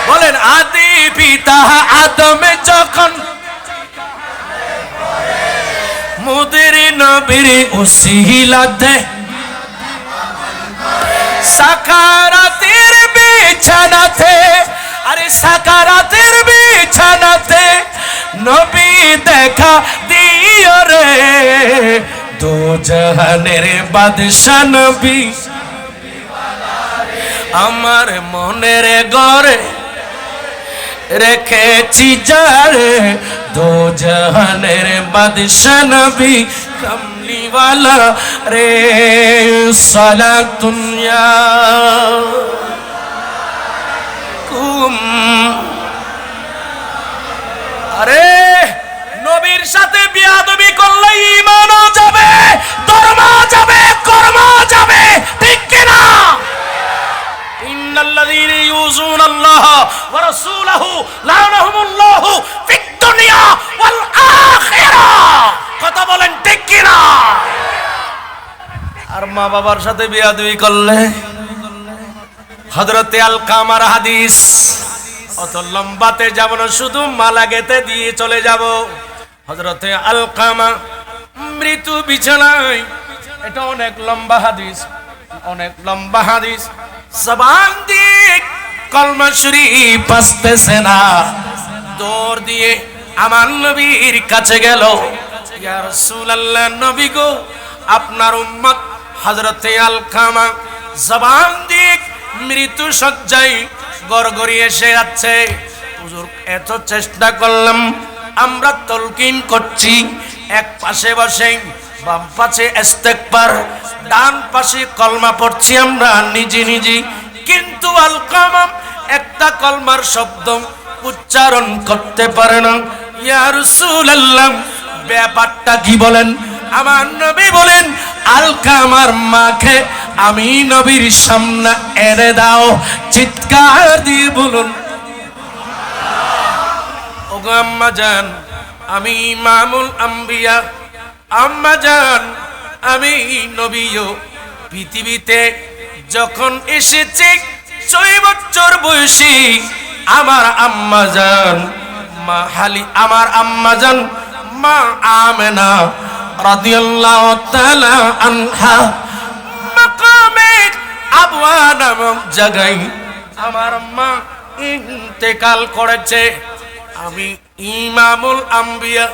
বলেন। আদি পিতা আদমে যখন মোদের নবীর উসিলাতে সাকারাতের বিছানাতে, আরে সাকারাতের বিছানাতে নবী দেখা দিও রে দো জাহানের বাদশা নবী আমার মনের ঘরে রেখেছি যারে দো জাহানের বাদশা নবী কমলিওয়ালা রে সালাতুন ইয়া কুম। আরে নবীর সাথে বিয়াদবি করলে ঈমানও যাবে, ধর্মও যাবে, কর্মও যাবে, ঠিক কি না? ইন্নাল্লাযীনা ইউযুনাল্লাহ ওয়া রাসূলাহু লা'নাহুমুল্লাহু ফিদ দুনিয়া ওয়াল আখিরাহ। কথা বলেন ঠিক কি না? আর মা বাবার সাথে বিয়াদবি করলে হযরতে আলকামার হাদিস, অত লম্বাতে যাব না, শুধু মালা গেতে দিয়ে চলে যাব। হযরতে আলকামা মৃত্যু বিছানায়, এটা অনেক লম্বা হাদিস, অনেক লম্বা হাদিস। জবান দিয়ে কলমা শরীফ আসতেছে না, দৌড় দিয়ে আমার নবীর কাছে গেল। ইয়া রাসূলুল্লাহ, নবী গো আপনার উম্মত হযরতে আলকামা জবান দিয়ে মৃত্যু সজ্জায় গড়গড়িয়ে এসে যাচ্ছে। হুজুর এত চেষ্টা করলাম, আমরা তলকিন করছি, এক পাশে বসে বাম পাশে ইস্তেগফার, ডান পাশে কলমা পড়ছি আমরা নিজে নিজে, কিন্তু আলকামা একটা কলমার শব্দ উচ্চারণ করতে পারে না। ইয়া রাসূলুল্লাহ, ব্যাপারটা কি বলেন? আমার নবী বলেন আলকামার মাকে আমি নবীর সামনে এনে দাও। চিৎকার দিয়ে বলুন, ওগো আম্মা জান, আমি ইমামুল আম্বিয়া, আম্মা জান আমি নবীও পৃথিবীতে যখন এসেছি 6 বছর বয়সী আমার আম্মা জান মা হালি, আমার আম্মা জান মা আমেনা রাদিয়াল্লাহু তাআলা আনহা মাকামে আবওয়া নামক জায়গায় আমার মা ইন্তেকাল করেছে। আমি ইমামুল আম্বিয়া,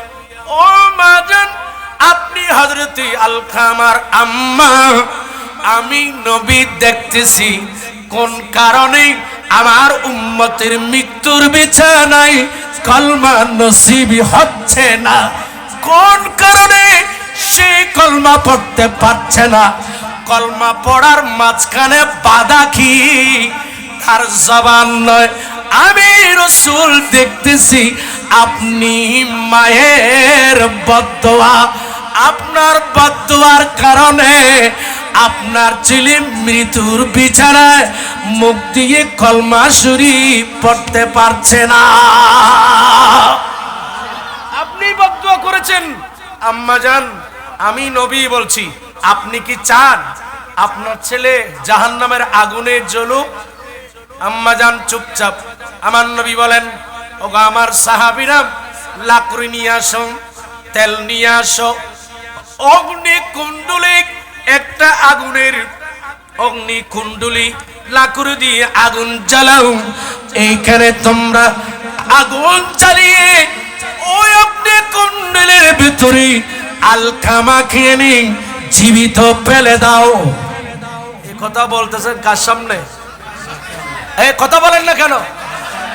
ও মা জান আপনি হযরতে আলকামার আম্মা, আমি নবী দেখতেছি কোন কারণে আমার উম্মতের মৃত্যুর বিছানায় কলমা নসিব হচ্ছে না, কোন কারণে সে কলমা পড়তে পারছে না, কলমা পড়ার মাঝখানে বাধা কি? তার জবান নয়। আমি রাসূল দেখতেছি আপনি মায়ের বদদোয়া, আপনার বদদোয়ার কারণে আপনার ছেলে মৃত্যুর বিছানায় মুখ দিয়ে কলমা শরীফ পড়তে পারছে না। আপনি বদদোয়া করেছেন। আম্মাজান, আমি নবী বলছি, আপনি কি চান আপনার ছেলে জাহান্নামের আগুনে জ্বলুক? আম্মাজান চুপচাপ। আমার নবী বলেন, ওগো আমার সাহাবীরা, লাকড়ি নিয়ে আসো, তেল নিয়ে আসো, অগ্নি কুণ্ডলী, একটা আগুনের অগ্নি কুণ্ডলী, লাকড়ি দিয়ে আগুন জ্বালাও। এইখানে তোমরা আগুন জ্বালিয়ে ওই অগ্নি কুণ্ডলীর ভিতরে আলকামা খেয়ে নি জীবিত ফেলে দাও। এই কথা বলতেছেন কার সামনে? এই কথা বলেন না কেন?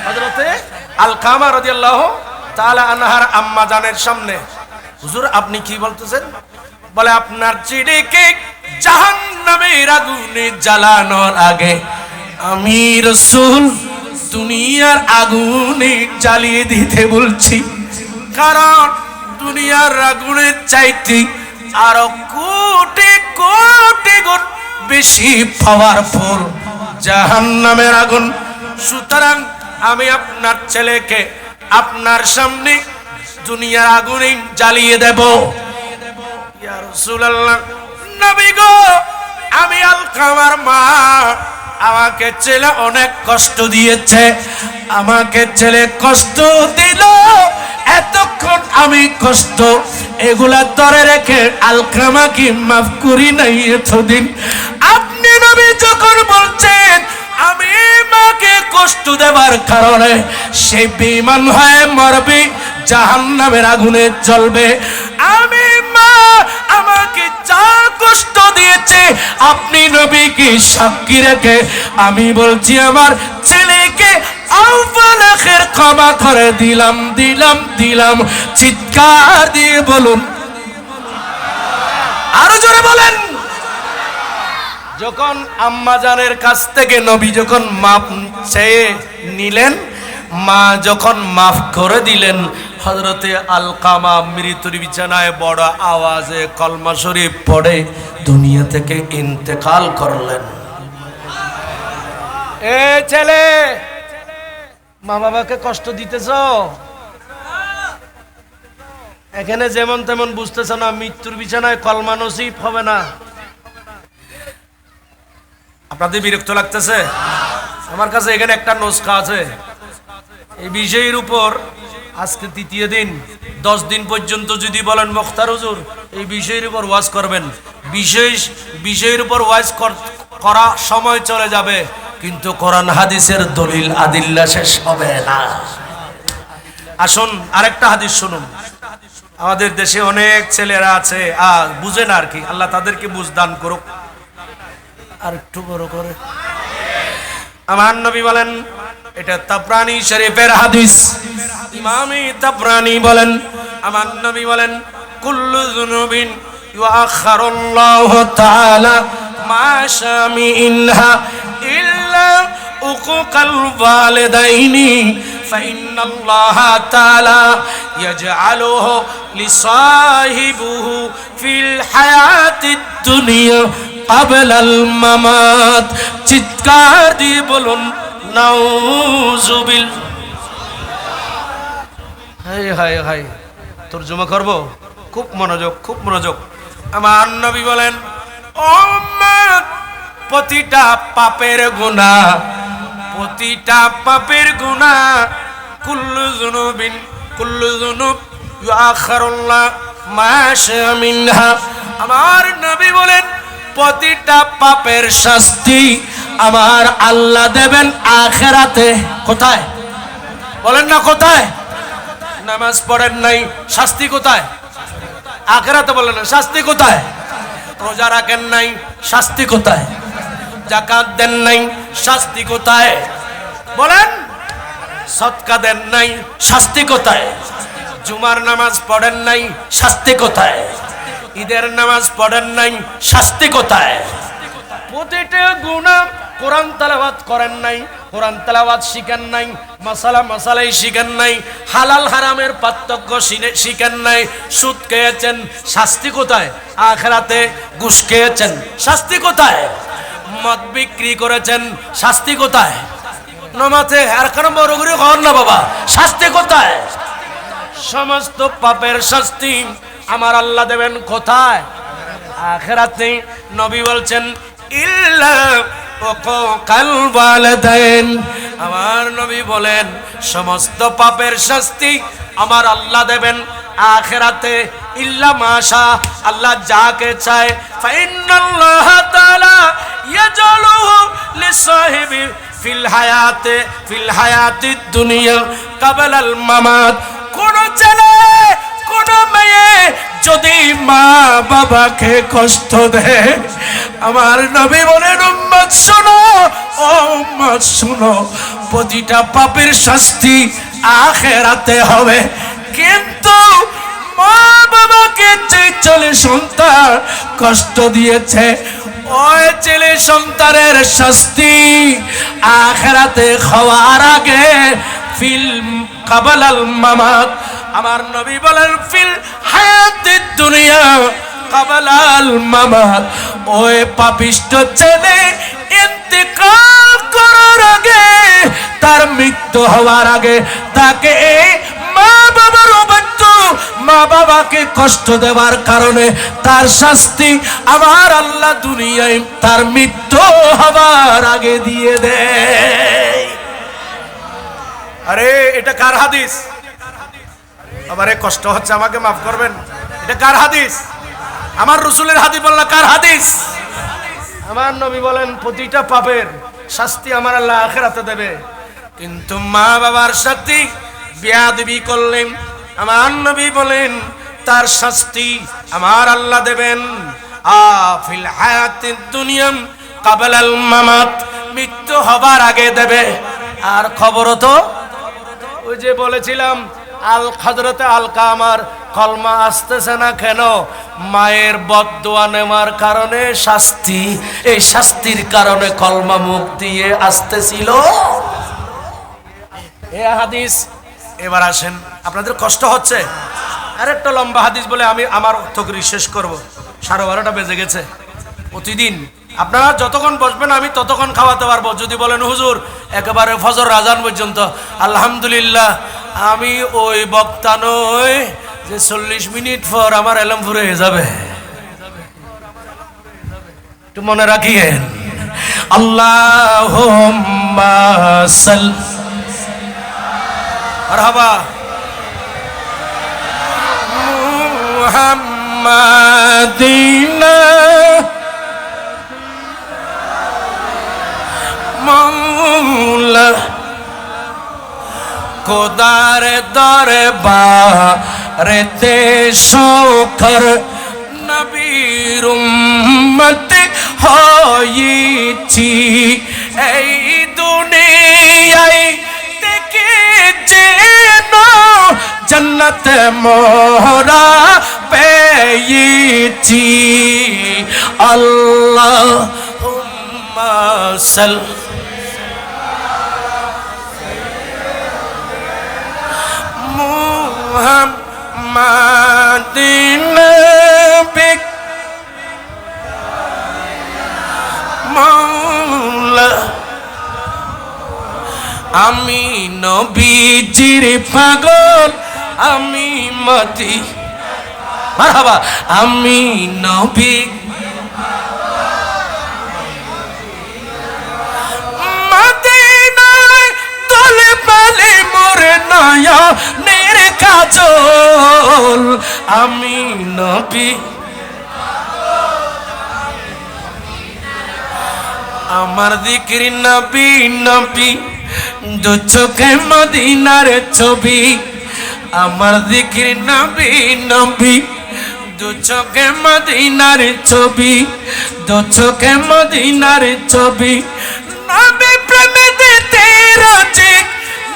হযরতে আলকামা রাদিয়াল্লাহু তাআলা আনহার আম্মা জানের সামনে। হুজুর আপনি কি বলতেছেন? বলে আপনার ছেলেকে জাহান্নামের আগুনে জ্বালানোর আগে আমি রাসূল দুনিয়ার আগুনে জ্বালিয়ে দিতে বলছি। কারণ দুনিয়ার আগুনের চাইতে আরো কোটি কোটি গুণ বেশি পাওয়ারফুল জাহান্নামের আগুন। সুতরাং আমি আপনার ছেলেকে আপনার সামনে দুনিয়ার আগুনে জ্বালিয়ে দেব। ইয়া রাসূলুল্লাহ, নবী গো, আমি আলকামার মা, আমাকে ছেলে অনেক কষ্ট দিয়েছে, আমাকে ছেলে কষ্ট দিল, এতক্ষণ আমি কষ্ট এগুলা ধরে রেখে আলকামাকে মাফ করি নাই এতদিন। আপনি নবী যখন বলছেন আমি মাকে কষ্ট দেবার কারণে সে বেঈমান হয়ে মরবে, জাহান্নামের আগুনে জ্বলবে, আমি মা আমাকে যা কষ্ট দিয়েছে আপনি নবীকে সাক্ষী রেখে আমি বলছি আমার ছেলেকে আউয়াল আখির ক্ষমা করে দিলাম দিলাম দিলাম। চিৎকার দিয়ে বলুন, আরো জোরে বলেন। যখন আম্মা জানের কাছ থেকে নবী যখন মাফ চেয়ে নিলেন, মা যখন মাফ করে দিলেন, হযরতে আলকামা মৃত্যুর বিছানায় বড় আওয়াজে কলমা শরীফ পড়ে দুনিয়া থেকে ইন্তেকাল করলেন। এ ছেলে, মা বাবাকে কষ্ট দিতেছ, এখানে যেমন তেমন বুঝতেছ না, মৃত্যুর বিছানায় কলমা নসিব হবে না। আপনাদের বিরক্ত লাগতেছে? আমার কাছে এখানে একটা নুসখা আছে এই বিষয়ের উপর। আজকে তৃতীয় দিন, 10 দিন পর্যন্ত যদি বলেন মুখতার হুজুর এই বিষয়ের উপর ওয়াজ করবেন, বিষয়ের উপর ওয়াজ করা সময় চলে যাবে, কিন্তু কোরআন হাদিসের দলিল আদিল্লা শেষ হবে না। আসুন আরেকটা হাদিস শুনুন। আমাদের দেশে অনেক ছেলেরা আছে বুঝে না আর কি, আল্লাহ তাদেরকে বুঝ দান করুক। আর একটু বড় করে আমার নবী বলেন, এটা তাবরানী শরীফের হাদিস, ইমামে তাবরানী বলেন, আমার নবী বলেন, কুল্লু যুনুবিন ইউআখারুল্লাহু তাআলা মা শামিইনহা ইল্লা উকুকাল ওয়ালিদাইনি ফাইন্নাল্লাহা তাআলা ইয়াজআলুহু লিসাহিবিহি ফিল হায়াতিদ দুনিয়া ক্বাবলাল মামাত। চিৎকার দিয়ে বলুন নাউযুবিল। হায় হায় হায়, তরজমা করব, খুব মনোযোগ, খুব মনোযোগ। আমার নবী বলেন, ও উম্মত, প্রতিটা পাপের গুনাহ, প্রতিটা পাপের গুনাহ, কুল্লু যুনুব ইউআখারুল্লাহ মা শামিনহা। আমার নবী বলেন, প্রতিটা পাপের শাস্তি আমার আল্লাহ দেবেন আখিরাতে। কোথায় বলেন না, কোথায়? নামাজ পড়েন নাই, শাস্তি কোথায়? আখিরাতে। বলেন না, শাস্তি কোথায়? রোজা রাখেন নাই, শাস্তি কোথায়? যাকাত দেন নাই, শাস্তি কোথায়? বলেন, সদকা দেন নাই, শাস্তি কোথায়? জুমার নামাজ পড়েন নাই, শাস্তি কোথায়? ঈদের নামাজ পড়েন নাই, শাস্তি কোথায়? প্রতিটা গুনাহ কোরআন তেলাওয়াত করেন নাই, কোরআন তেলাওয়াত শিখেন নাই, মাসালাই শিখেন নাই, হালাল হারামের পার্থক্য শিখেন নাই, সুদ খেয়েছেন, শাস্তি কোথায়? আখিরাতে। ঘুষ খেয়েছেন, শাস্তি কোথায়? মদ বিক্রি করেছেন, শাস্তি কোথায়? নমাতে আর কারণ বড়গুড়ি হন না বাবা, শাস্তি কোথায়? সমস্ত পাপের শাস্তি আমার আল্লাহ দেবেন কোথায়? আখিরাতে। নবী বলছেন ইল্লা উকুকাল ওয়ালিদাইন, আমার নবী বলেন সমস্ত পাপের শাস্তি আমার আল্লাহ দেবেন আখিরাতে, ইল্লা মাশা, আল্লাহ যাকে চায়। ফাইনাল্লাহ তাআলা ইয়াজালুহু লিসাহিবি ফিল হায়াতিদ দুনিয়া ক্বাবলাল মামাত। কোন ছেলে কোন মেয়ে যদি মা বাবাকে কষ্ট দেয়, আমার নবী বলেন উম্মত শোনো, ও উম্মত শোনো, প্রতিটা পাপের শাস্তি আখিরাতে হবে। কিন্তু মা বাবাকে যে ছেলে সন্তান কষ্ট দিয়েছে, ওই ছেলে সন্তানের শাস্তি আখিরাতে হওয়ার আগে ফিল ক্বাবলাল মামাত, আমার নবী বলেন ফিল হায়াতিদ দুনিয়া ক্বাবলাল মামাত। ওই পাপিষ্ঠ ছেলে ইন্তেকাল করার আগে, তার মৃত্যু হওয়ার আগে তাকে মা বাবার অবাধ্য, মা বাবাকে কষ্ট দেওয়ার কারণে তার শাস্তি আমার আল্লাহ দুনিয়ায় তার মৃত্যু হওয়ার আগে দিয়ে দেয়। আরে এটা কার হাদিস? আমারে কষ্ট হচ্ছে, আমাকে মাফ করবেন, এটা কার হাদিস? আমার রাসূলের হাদিস বললা কার হাদিস? আমার নবী বলেন প্রতিটা পাপের শাস্তি আমার আল্লাহ আখিরাতে দেবে, কিন্তু মা বাবার সাথে বেয়াদবি করলেন, আমার নবী বলেন তার শাস্তি আমার আল্লাহ দেবেন ফিল হায়াতিদ দুনিয়া ক্বাবলাল মামাত, মৃত্যু হবার আগে দেবে। আর খবর তো ওই যে বলেছিলাম আল হযরতে আলকা আমার কলমা আসতেছে না কেন? মায়ের বদদোয়া নেওয়ার কারণে শাস্তি, এই শাস্তির কারণে কলমা মুখ দিয়ে আসতেছিল। এই হাদিস। এবার আসেন, আপনাদের কষ্ট হচ্ছে? আরেকটা লম্বা হাদিস বলে আমি আমার তকরি শেষ করব, 12:30 বেজে গেছে। প্রতিদিন আপনারা যতক্ষণ বসবেন আমি ততক্ষণ খাওয়াতে পারবো। যদি বলেন হুজুর একেবারে ফজর আজান পর্যন্ত, আলহামদুলিল্লাহ আমি ওই বক্তা নই যে 40 মিনিট পর আমার এলাম ফুরে হয়ে যাবে। একটু মনে রাখিয়েন, আল্লাহুম্মা সাল্লি মারহাবা মুহাম্মাদিনা মৌলা খোদার দরবারেতে শোকর নবীর উম্মত হয়েছি, এই দুনিয়ায় থেকে যেন জান্নাত মোরা পেয়েছি। আল্লাহুম্মা সাল্লি মুহাম্মাদিন নবিক মৌলা, আমি নবীজির পাগল, আমি মতি মারহাবা, আমি নবী মদিনায় দলে পালে মোরে নয়নের কাজল, আমি নবী আমার জিকির নবী নবী, দু চোখে মদিনার ছবি, আমার জিকির নবী নবী, দু চোখে মদিনার ছবি, দু চোখে মদিনার ছবি। নবী প্রেমে দিতে রাজি,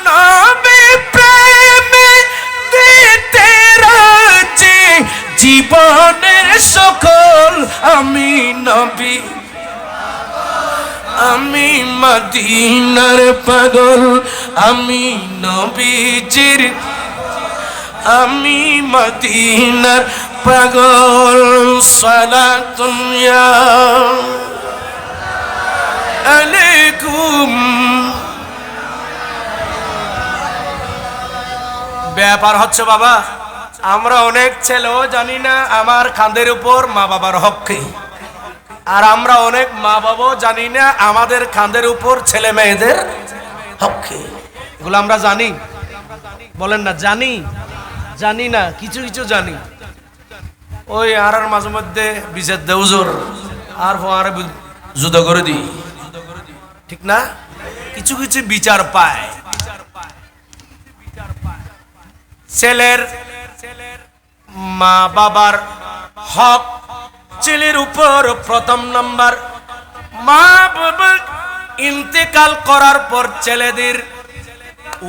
নবী প্রেমে দিতে রাজি, জীবনের সকল আমি নবী আমি মদিনার পাগল, আমি নবীজির, আমি মদিনার পাগল। সালাতুন ইয়া আলাইকুম। ব্যাপার হচ্ছে বাবা, আমরা অনেক ছেলেও জানি না আমার কাঁধের উপর মা বাবার হক কি, আর আমরা অনেক মা বাবাও জানি না আমাদের কাঁধের উপর ছেলে মেয়েদের হক কি। এগুলো আমরা জানি, বলেন না জানি? জানি না, কিছু কিছু জানি। ওই আর মাঝে মধ্যে বিজের দেউজোর আর ফোয়ারে যুদ্ধ করে দিই, ঠিক না? কিছু কিছু বিচার পায়। ছেলের মা বাবার হক, ছেলের উপর প্রথম নাম্বার। মা বাবা ইন্তেকাল করার পর ছেলেদের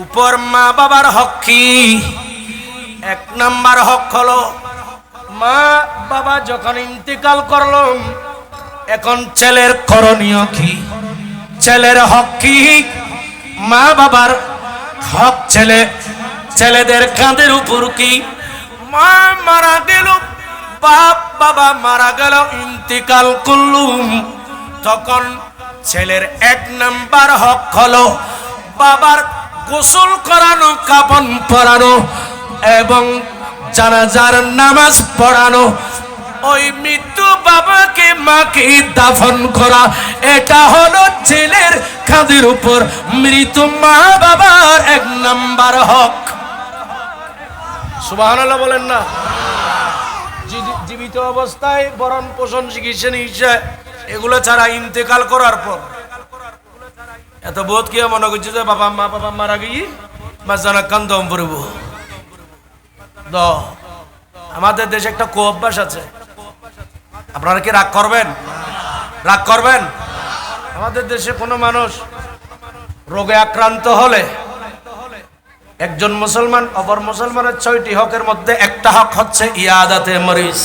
উপর মা বাবার হক কি? এক নাম্বার হক হলো, মা বাবা যখন ইন্তেকাল করলো, এখন ছেলের করণীয় কি? ছেলের হক কি? মা বাবার হক ছেলেদের কাঁধের উপর কি? মা মারা গেল, বাবা মারা গেল, ইন্তেকাল করলুম, তখন ছেলের এক নাম্বার হক হলো বাবার গোসল করানো, কাফন পরানো এবং জানাজার নামাজ পড়ানো। ওই মৃত্যু বাবাকে মাকে দাফন করা, এটা হলো ছেলের কাঁধের উপর মৃত মা বাবার এক নাম্বার হক। সুবহানাল্লাহ বলেন না? জীবিত অবস্থায় ভরণ পোষণ, চিকিৎসা এগুলো ছাড়া ইন্তেকাল করার পর এত বোধ কি মনে করছে যে বাবা মারা গিয়ে মাঝানা কান্দম পড়ব। আমাদের দেশে একটা কুঅভ্যাস আছে, আপনারা কি রাগ করবেন? রাগ করবেন? আমাদের দেশে কোনো মানুষ রোগে আক্রান্ত হলে একজন মুসলমান অপর মুসলমানের 6টি হকের মধ্যে একটা হক হচ্ছে ইয়াদাতে মরিজ।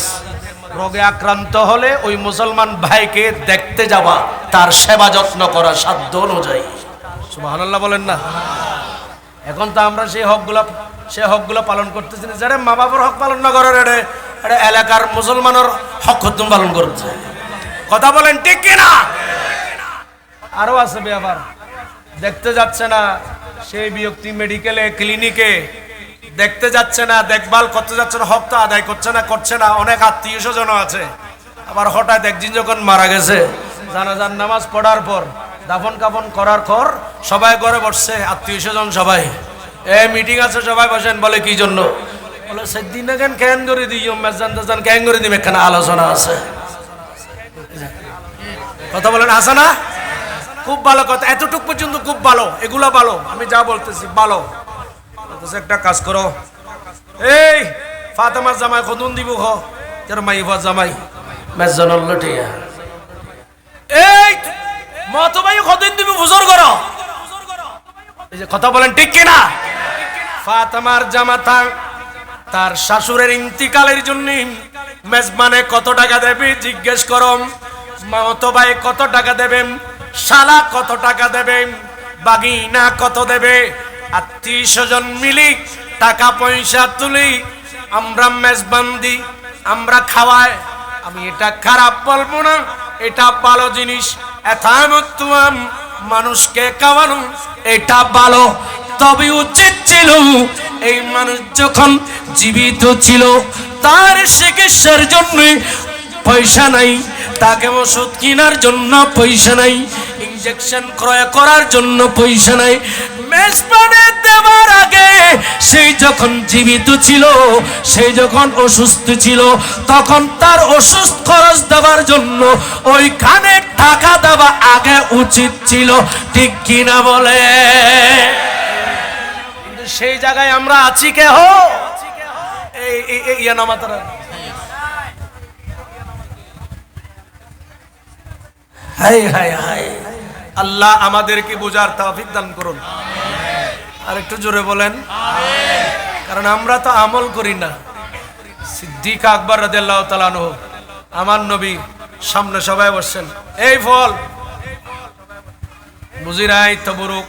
রোগে আক্রান্ত হলে ওই মুসলমান ভাইকে দেখতে যাওয়া, তার সেবা যত্ন করা সাধ্য অনুযায়ী। সুবহানাল্লাহ বলেন না? এখন তো আমরা সেই হকগুলো পালন করতেছি না। যারা মা বাবার হক পালন না করার এটা এলাকার মুসলমানের হক তুমি পালন করছে। কথা বলেন ঠিক কিনা? আরো আছে ব্যাপার, দেখতে যাচ্ছে না সেই ব্যক্তি মেডিকেলে, ক্লিনিকে দেখতে যাচ্ছে না, দেখভাল করতে যাচ্ছে না, হক তো আদায় করছে না। অনেক আত্মীয় স্বজন আছে, আবার হঠাৎ একদিন যখন মারা গেছে, জানাজার নামাজ পড়ার পর, দাফন কাফন করার পর সবাই ঘরে বসছে, আত্মীয় স্বজন সবাই, মিটিং আছে, সবাই বসেন। বলে কি জন্য? বলে সেদিন কেন করে দিই মেজান কেন করে দিম, এখানে আলোচনা আছে। কথা বলেন আছে না? খুব ভালো কথা, এতটুক পর্যন্ত খুব ভালো, এগুলা ভালো, আমি যা বলতেছি ভালো। একটা কাজ করো, এই ফাতেমার জামাই কদুন দিব হ তোর মাইফা জামাই মেজানুল লটিয়া, এই মত ভাই কদুন দিব বুজুর করো। এই যে কথা বলেন ঠিক কিনা? ফাতেমার জামাতা তার শাশুড়ের ইন্তিকালের জন্য মেজবানে কত টাকা দেবে জিজ্ঞেস করম। মত ভাই কত টাকা দেবেন, শালা কত টাকা দেবেন, বাগিনা কত দেবে, আত্মীয় স্বজন মিলি টাকা পয়সা তুলি, আমরা মেজবান দিই, আমরা খাওয়াই। আমি এটা খারাপ বলবো না, এটা ভালো জিনিস। এথামতুয়াম মানুষকে খাওয়ানো এটা ভালো, তবে উচিত ছিল এই মানুষ যখন জীবিত ছিল তার চিকিৎসার জন্য পয়সা নাই, তাকে ওষুধ কেনার জন্য পয়সা নাই, ইনজেকশন ক্রয় করার জন্য পয়সা নাই। মেজবানে দেওয়ার আগে সেই যখন জীবিত ছিল, সেই যখন অসুস্থ ছিল, তখন তার ওষুধ খরচ দেওয়ার জন্য ওইখানে টাকা দেওয়া আগে উচিত ছিল, ঠিক কিনা বলে? কিন্তু সেই জায়গায় আমরা আছি কে হো? এই নামাতারা হাই হাই হাই, আল্লাহ আমাদেরকে বোঝার তৌফিক দান করুন। আর একটু জোরে বলেন, কারণ আমরা তো আমল করি না। সিদ্দিক আকবর রাদিয়াল্লাহু তাআলা আনহু, আমার নবী সামনে সবাই বসছেন, এই ফল বুঝি নাই তবরুক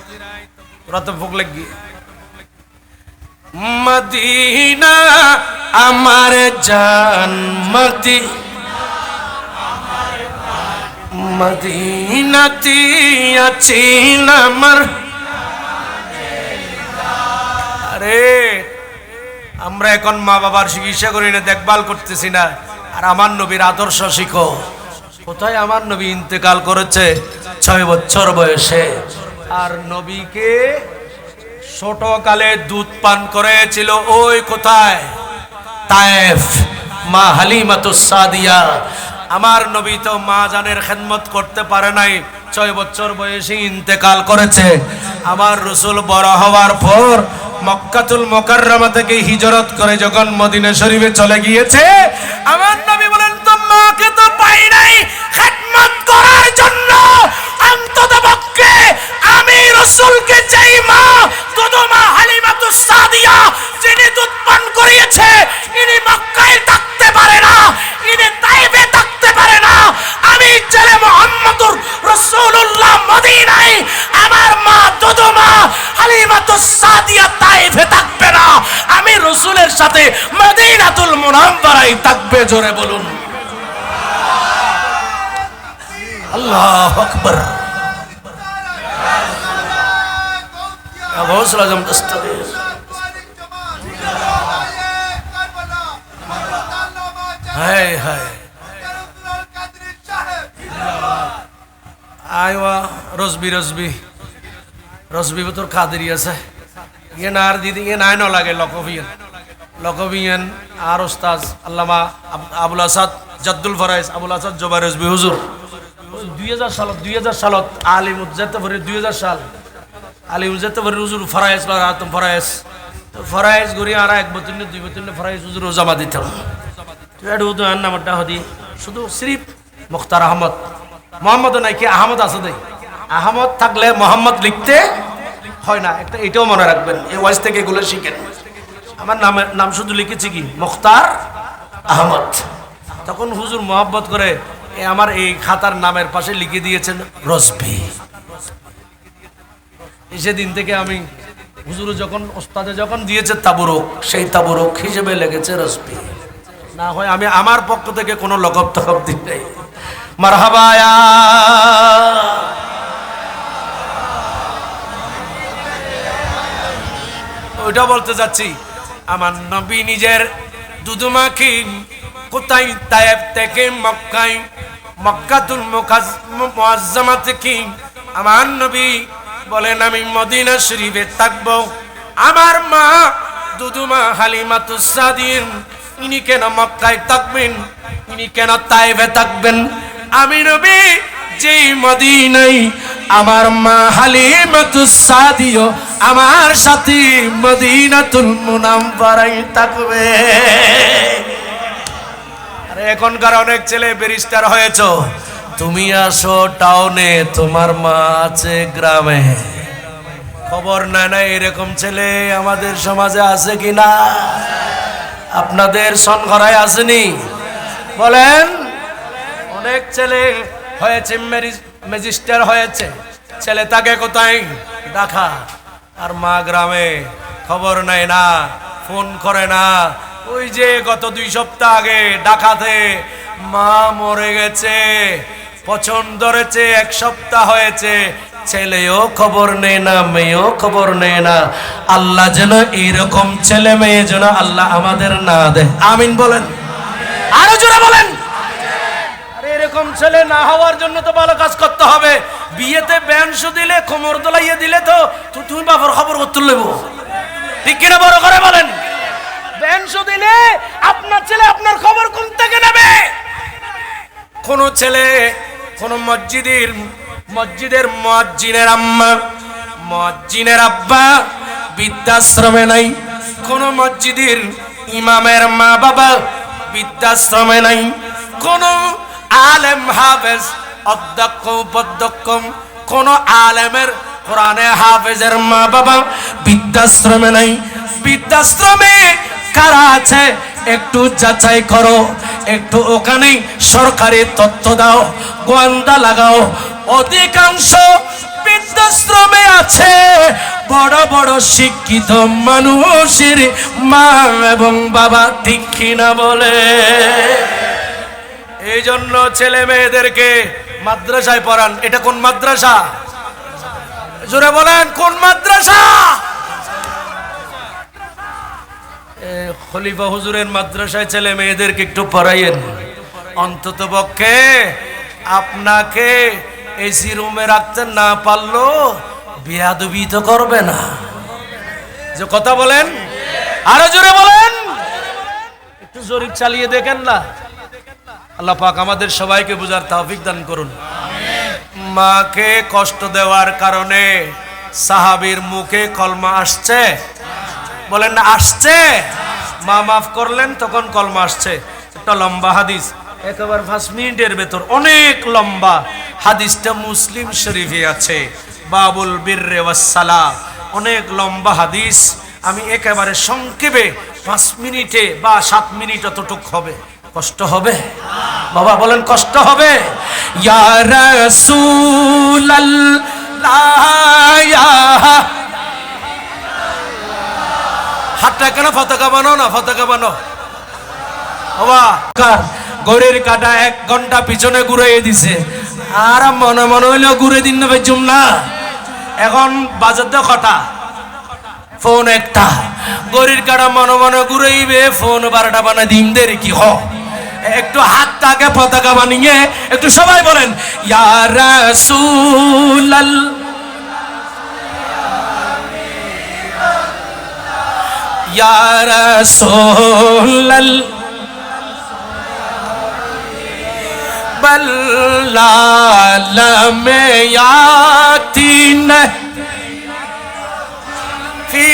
রাত ভোগ লাগি মদিনা আমার জান মদিনাতে আছি আমার। আরে আমরা এখন মা বাবার চিকিৎসা করি না, দেখভাল করতেছি না, আর আমার নবীর আদর্শ শিখো। কোথায় আমার নবী ইন্তেকাল করেছে 6 বছর বয়সে, আর নবীকে ছোট কালে দুধ পান করেছিল ওই কোথায় তায়েফ, মা হালিমাতুস সাদিয়া। আমার নবী তো মা জানের খেদমত করতে পারে নাই, 6 বছর বয়সে ইন্তেকাল করেছে। আমার রাসূল বড় হওয়ার পর মক্কাতুল মুকাররমা থেকে হিজরত করে যখন মদিনা শরীফে চলে গিয়েছে, আমার নবী বলেন তো মাকে তো পাই নাই খেদমত করার জন্য, অন্ততপক্ষে আমি রাসূলকে চাই মা দুধমা হালিমাতুস সাদিয়া যিনি দুধ পান করিয়েছে, ইনি মক্কায় থাকতে পারে না, ইনি তায়েফে থাকতে পারে না, আমি ছেলে মুহাম্মদুর রাসূলুল্লাহ মদিনায়, আমার মা দুধমা হালিমাতুস সাদিয়া তায়েফে থাকবে না, আমি রাসূলের সাথে মদিনাতুল মুনাওয়ারায় থাকবে। জোরে বলুন আল্লাহু আকবার। غوث العظم دستگیر হায় হায় আইওয়া রসবি রসবি রসবি তোর কাদেরি আছে ইয়ে না আর দিদি ইয়ে নাই ন লাগে লকবিয়ান আর ওস্তাজ আল্লামা আবুল আসাদ জাদ্দুল ফরাইজ আবুল আসাদ জোবাই রসবি হুজুর 2000 সালত আলিম উজ্জাতে ভরে 2000 সাল আলী উজ্জাতে ভরে হুজুর ফরাইজ আতম ফরাইজ তো ফরাইজ গরি আর এক বছর 2 বছর ফরাইজ হুজুর জামা দিতাম তো এডু তো আর নামটা হদি শুধু সিরিফ মুখতার আহমদ মোহাম্মদ নাই কি আহমদ আছে দেই আহমদ থাকলে মোহাম্মদ লিখতে হয় না, একটা এটাও মনে রাখবেন, এই ওয়াইজ থেকে এগুলো শিখেন। আমার নাম শুধু লিখেছি কি মুখতার আহমদ, তখন হুজুর মোহাব্বত করে আমার এই খাতার নামের পাশে লিখে দিয়েছেন রসবি। সেদিন থেকে আমি হুজুর যখন ওস্তাদে যখন দিয়েছে তাবরুক, সেই তাবরুক হিসেবে লেগেছে রসবি, না হয় আমি আমার পক্ষ থেকে কোনো লকব তকব দিই নাই। মারহাবা ওইটা বলতে যাচ্ছি, আমার নবী নিজের দুধমাখি কোথায় তায়েফ থেকে মক্কায় মক্কাতুল মুআজ্জামা থেকে আমার নবী বলেন আমি মদিনা শরীফে থাকবো। আমার মা দুধমা হালিমাতুস সাদিয়া ইনি কেন মক্কায় থাকবেন, ইনি কেন তায়েফে থাকবেন? আমি নবী যেই মদিনায় আমার মা হালিমাতুস সাদিয়া আমার সাথে মদিনাতুল মুনাওয়ারায় থাকবে। আরে এখনকার অনেক ছেলে ব্যারিস্টার হয়েছো, তুমি আসো টাউনে, তোমার মা আছে গ্রামে, খবর না এরকম ছেলে আমাদের সমাজে আছে কিনা? আপনাদের সনঘরায় আসেনি? বলেন। অনেক ছেলে হয়েছে ম্যাজিস্ট্রেট হয়েছে, ছেলে তাকে কোথায় ঢাকা, আর মা গ্রামে, খবর নাই না, ফোন করে না। ওই যে গত 2 সপ্তাহ আগে ঢাকাতে মা মরে গেছে, পছন্দ ধরেছে, 1 সপ্তাহ হয়েছে, ছেলেও খবর নেই না, মেয়েও খবর নেই না। আল্লাহ যেন এরকম ছেলে মেয়ে যেন আল্লাহ আমাদের না দেয়, আমিন বলেন, আরো জোরে বলেন। আরে এরকম ছেলে না হওয়ার জন্য তো ভালো কাজ করতে হবে। বিয়েতে ব্যাংশ দিলে, কোমর দোলাইয়ে দিলে তো তুমি বাবার খবর করতে লইব, ঠিক কিনা? বড় করে বলেন। ব্যাংশ দিলে আপনার ছেলে আপনার খবর কোন থেকে নেবে? কোন ছেলে কোন মসজিদের মুয়াজ্জিনের আম্মা, মুয়াজ্জিনের আব্বা বৃদ্ধাশ্রমে নাই, কোন মসজিদের ইমামের মা বাবা বৃদ্ধাশ্রমে নাই, কোন আলেম হাফেজ অধ্যক্ষ উপাধ্যক্ষ, কোন আলেমের কোরআনে হাফেজের মা বাবা বৃদ্ধাশ্রমে নাই। বৃদ্ধাশ্রমে কারা আছে একটু যাচাই করো, একটু ওখানে সরকারি তথ্য দাও, গোয়েন্দা লাগাও। অধিকাংশ বৃদ্ধাশ্রমে আছে বড় বড় শিক্ষিত মানুষের মা এবং বাবা, ঠিক কিনা বলে? এই জন্য ছেলে মেয়েদেরকে মাদ্রাসায় পড়ান। এটা কোন মাদ্রাসা? জোরে বলেন, কোন মাদ্রাসা? খলিফা হুজুরের মাদ্রাসায় ছেলে মেয়েদেরকে একটু পড়াইয়েন। অন্তত পক্ষে আপনাকে এসি রুমে রাখতে না পারলো বেয়াদবি তো করবে না। যে কথা বলেন, আরো জোরে বলেন, একটু জোরে চালিয়ে দেখেন না। আল্লাহ পাক আমাদের সবাইকে বুঝার তৌফিক দান করুন। মাকে কষ্ট দেওয়ার কারণে সাহাবীর মুখে কলমা আসছে, বলেন না আসছে? মা মাফ করলেন তখন কলমা আসছে। একটা লম্বা হাদিস, একেবারে 5 মিনিটের ভেতর, অনেক লম্বা হাদিসটা মুসলিম শরীফে আছে, বাবুল বিররে ওয়াস সালাহ। অনেক লম্বা হাদিস, আমি একেবারে সংক্ষেপে 5 মিনিটে বা 7 মিনিট অতটুক হবে। কষ্ট হবে বাবা, বলেন কষ্ট হবে? ইয়া রাসূলুল্লাহ, হাতটা কেন পতাকা বানো না, পতাকা বানো বাবা। ঘড়ির কাটা 1 ঘন্টা পিছনে ঘুরাইয়ে দিছে, আর মনে মনে হইলেও ঘুরে দিন না বেজুম না। এখন বাজাতে কটা, ফোন একটা, ঘড়ির কাটা মনে মনে ঘুরাইবে, ফোন 12টা বানাই দিন দেরি কি হ। একটু হাতটাকে পতাকা বানিয়ে একটু সবাই বলেন ইয়া রাসূলাল, ইয়া রাসূলাল বল্লাল মে ইয়াতিন ফি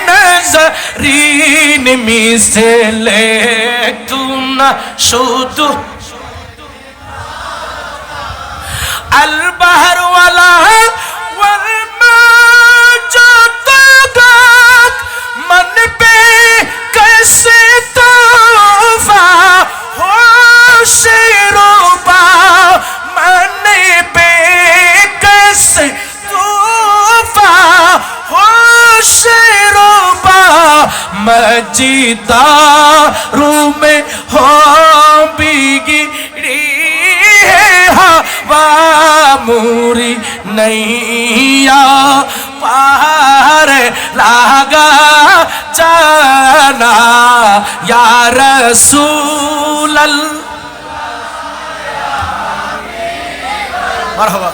নজরিন মিসলে তুনা শুধু আল বাহর ওয়ালা ওয়াল মাজাদাক मन पे कैसे तोहफा हो शेरोबा, मन पे कैसे तोहफा हो शेरोबा, मजीदारू में हो बिगड़ी हवा मुरी नैया पार लागा जाना या रसूलल। मरहबा